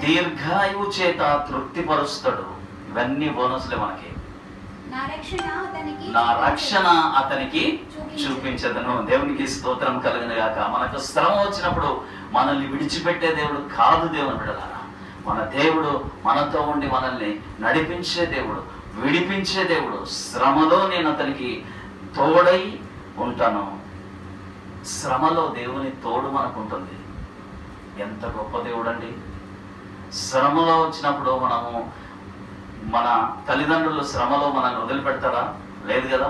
దీర్ఘాయువు చేత తృప్తిపరుస్తాడు. ఇవన్నీ బోనస్లే మనకి. నా రక్షణ అతనికి చూపించదను. దేవునికి స్తోత్రం కలుగును గాక. మనకు శ్రమ వచ్చినప్పుడు మనల్ని విడిచిపెట్టే దేవుడు కాదు. దేవుని బిడ్డలారా, మన దేవుడు మనతో ఉండి మనల్ని నడిపించే దేవుడు, విడిపించే దేవుడు. శ్రమలో నేను అతనికి తోడై ఉంటాను. శ్రమలో దేవుని తోడు మనకు ఉంటుంది. ఎంత గొప్ప దేవుడు అండి. శ్రమలో వచ్చినప్పుడు మనము, మన తల్లిదండ్రులు శ్రమలో మనల్ని వదిలిపెడతారా? లేదు కదా.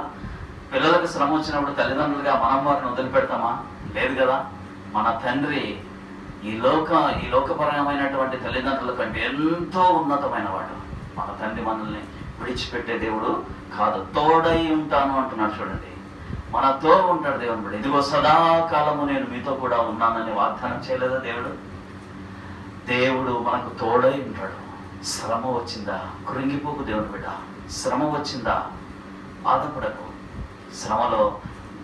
పిల్లలకు శ్రమ వచ్చినప్పుడు తల్లిదండ్రులుగా మనం వారిని వదిలిపెడతామా? లేదు కదా. మన తండ్రి ఈ లోకపరమైనటువంటి తల్లిదండ్రుల కంటే ఎంతో ఉన్నతమైన వాడు. మన తండ్రి మనల్ని విడిచిపెట్టే దేవుడు కాదు. తోడై ఉంటాను అంటున్నాడు. చూడండి, మనతో ఉంటాడు దేవుని బిడ్డ. ఇదిగో సదాకాలము నేను మీతో కూడా ఉన్నానని వాగ్దానం చేయలేదా దేవుడు? దేవుడు మనకు తోడై ఉంటాడు. శ్రమ వచ్చిందా? కృంగిపోకు దేవుని బిడ్డ. శ్రమ వచ్చిందా? బాధపడకు. శ్రమలో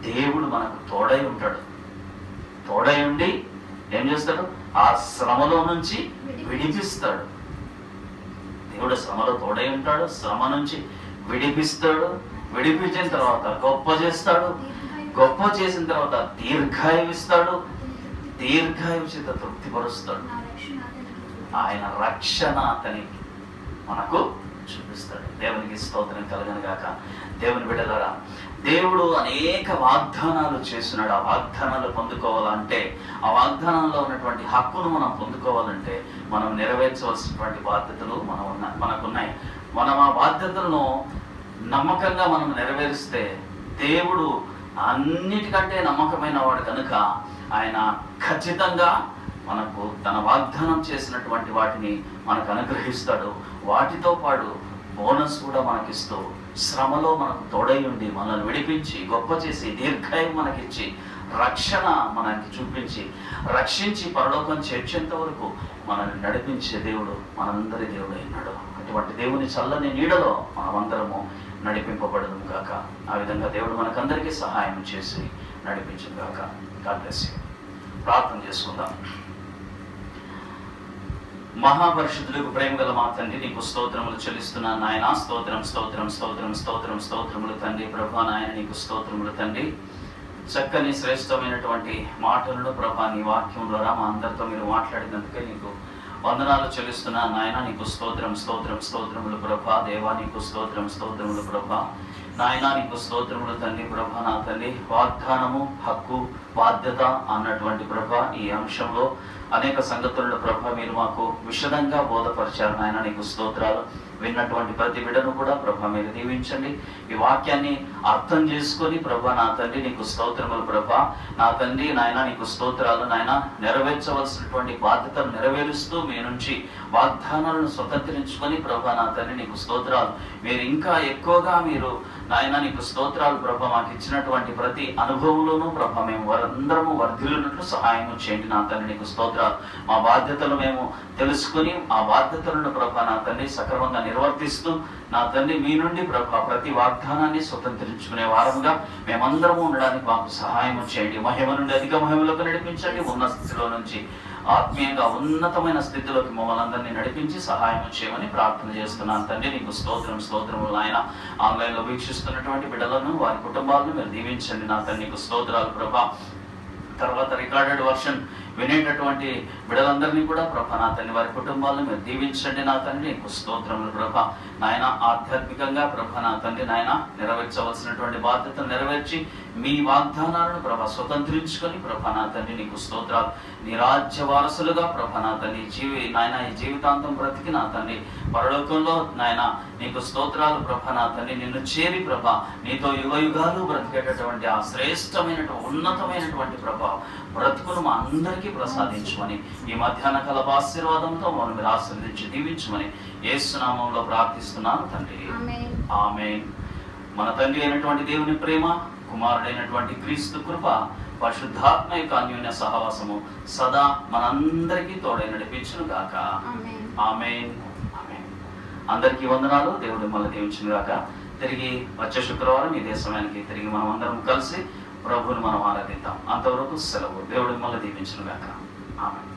దేవుడు మనకు తోడై ఉంటాడు. తోడై ఉండి ఏం చేస్తాడు? ఆ శ్రమలో నుంచి విడిపిస్తాడు. దేవుడు శ్రమలో తోడై ఉంటాడు. శ్రమ నుంచి విడిపిస్తాడు. విడిపించిన తర్వాత గొప్ప చేస్తాడు. గొప్ప చేసిన తర్వాత దీర్ఘాయువు ఇస్తాడు. దీర్ఘాయువు చేత తృప్తిపరుస్తాడు. ఆయన రక్షణ అతనికి మనకు చూపిస్తాడు. దేవునికి స్తోత్రం కలుగును గాక. దేవుని బిడ్డలారా, దేవుడు అనేక వాగ్దానాలు చేస్తున్నాడు. ఆ వాగ్దానాలు పొందుకోవాలంటే, ఆ వాగ్దానంలో ఉన్నటువంటి హక్కును మనం పొందుకోవాలంటే, మనం నెరవేర్చవలసినటువంటి బాధ్యతలు మనకున్నాయి. మనం ఆ బాధ్యతలను నమ్మకంగా మనం నెరవేరిస్తే, దేవుడు అన్నిటికంటే నమ్మకమైన వాడు కనుక ఆయన ఖచ్చితంగా మనకు తన వాగ్దానం చేసినటువంటి వాటిని మనకు అనుగ్రహిస్తాడు. వాటితో పాటు బోనస్ కూడా మనకిస్తూ, శ్రమలో మనకు తోడై ఉండి మనల్ని విడిపించి గొప్ప చేసి దీర్ఘాయువు మనకిచ్చి రక్షణ మనకి చూపించి రక్షించి పరలోకం చేర్చేంత వరకు మనల్ని నడిపించే దేవుడు మనందరి దేవుడు అయినాడు. అటువంటి దేవుని చల్లని నీడలో మనమందరము నడిపింపబడదు గాక. ఆ విధంగా దేవుడు మనకందరికీ సహాయం చేసి నడిపించదు గాక. God bless you. ప్రార్థన చేసుకుందాం. మహాపరిశుద్ధులకు ప్రేమ గల మా తండ్రి, నీకు స్తోత్రములు చెల్లిస్తున్నాను నాయన. స్తోత్రం స్తోత్రం స్తోత్రం స్తోత్రం స్తోత్రములు తండ్రి. ప్రభా నాయన నీకు స్తోత్రములు తండ్రి. చక్కని శ్రేష్టమైనటువంటి మాటలను ప్రభా నీ వాక్యం ద్వారా మా అందరితో మీరు మాట్లాడినందుకే నీకు వందనాలు చెల్లిస్తున్నాను నాయన. నీకు స్తోత్రం స్తోత్రం స్తోత్రములు ప్రభా. దేవా నీకు స్తోత్రం స్తోత్రములు ప్రభా. నాయన నీకు స్తోత్రములు తండ్రి. ప్రభా నా తల్లి, వాగ్దానము, హక్కు, బాధ్యత అన్నటువంటి ప్రభా ఈ అంశంలో అనేక సంగతులను ప్రభా మీరు మాకు విశదంగా బోధపరిచారు నాయన. నీకు స్తోత్రాలు. విన్నటువంటి ప్రతి బిడ్డను కూడా ప్రభా మీరు దీవించండి. ఈ వాక్యాన్ని అర్థం చేసుకొని ప్రభా నా తండ్రి నీకు స్తోత్రములు ప్రభా. నా తండ్రి నాయన నీకు స్తోత్రాలు నాయన. నెరవేర్చవలసినటువంటి బాధ్యతలు నెరవేరుస్తూ మీ నుంచి వాగ్దానాలను స్వతంత్రించుకొని ప్రభా నా తండ్రి నీకు స్తోత్రాలు. మీరు ఇంకా ఎక్కువగా మీరు నాయన నీకు స్తోత్రాలు ప్రభా. మాకు ఇచ్చినటువంటి ప్రతి అనుభవంలోనూ ప్రభా మేము అందరము వర్ధిల్లునట్లు సహాయం చేయండి నా తండ్రి నీకు స్తోత్రాలు. మా బాధ్యతలు మేము తెలుసుకొని ఆ బాధ్యతలను ప్రభా నా తండ్రి సక్రమంగా నిర్వర్తిస్తూ నా తండ్రి మీ నుండి ప్రభా ప్రతి వాగ్దానాన్ని స్వతంత్రించుకునే వారముగా మేమందరము ఉండడానికి మాకు సహాయం చేయండి. మహిమ నుండి అధిక మహిమలోకి నడిపించండి. ఉన్న స్థితిలో నుంచి ఆత్మీయంగా ఉన్నతమైన స్థితిలోకి మమ్మల్ని అందరినీ నడిపించి సహాయం చేయమని ప్రార్థన చేస్తున్నాను తండ్రి నీకు స్తోత్రం స్తోత్రములు నాయన. ఆన్లైన్లో వీక్షిస్తున్నటువంటి బిడ్డలను వారి కుటుంబాలను మీరు దీవించండి నా తండ్రి నీకు స్తోత్రాలు ప్రభా. తర్వాత రికార్డెడ్ వర్షన్ వినేటటువంటి బిడ్డలందరినీ కూడా ప్రభా నా తండ్రి వారి కుటుంబాలను మీరు దీవించండి నా తండ్రి నీకు స్తోత్రములు ప్రభా. నాయన ఆధ్యాత్మికంగా ప్రభా నా తండ్రి నాయన నెరవేర్చవలసినటువంటి బాధ్యతను నెరవేర్చి మీ వాగ్దానాలను ప్రభా స్వతంత్రించుకొని ప్రభా నా తండ్రి నీకు స్తోత్రాలు. నీ రాజ్య వారసులుగా ప్రభా నా తండ్రి నాయన ఈ జీవితాంతం బ్రతికి నా తండ్రి పరలోకంలో నాయన నీకు స్తోత్రాలు ప్రభా నా తండ్రి నిన్ను చేరి ప్రభా నీతో యుగ యుగాలు బ్రతికేటటువంటి ఆ శ్రేష్టమైనటువంటి ఉన్నతమైనటువంటి ప్రభా బ్రతుకును మా అందరికీ ప్రసాదించమని ఈ మధ్యాహ్న కాల ఆశీర్వాదంతో మనం మీరు ఆశీర్వదించి దీవించమని యేసు నామములో ప్రార్థిస్తున్నాను తండ్రి. ఆమేన్. మన తండ్రి అయినటువంటి దేవుని ప్రేమ, కుమారుడైనటువంటి క్రీస్తు కృప, పరిశుద్ధాత్మ యొక్క అన్యోన్య సహవాసము సదా మనందరికీ తోడై నడిపించును గాక. ఆమేన్. ఆమేన్. అందరికీ వందనాలు. దేవుడు మిమ్మల్ని దీవించును గాక. తిరిగి వచ్చే శుక్రవారం ఇదే సమయానికి తిరిగి మనం అందరం కలిసి ప్రభువుని మనం ఆరాధిద్దాం. అంతవరకు సెలవు. దేవుడు మిమ్మల్ని దీవించును గాక. ఆమేన్.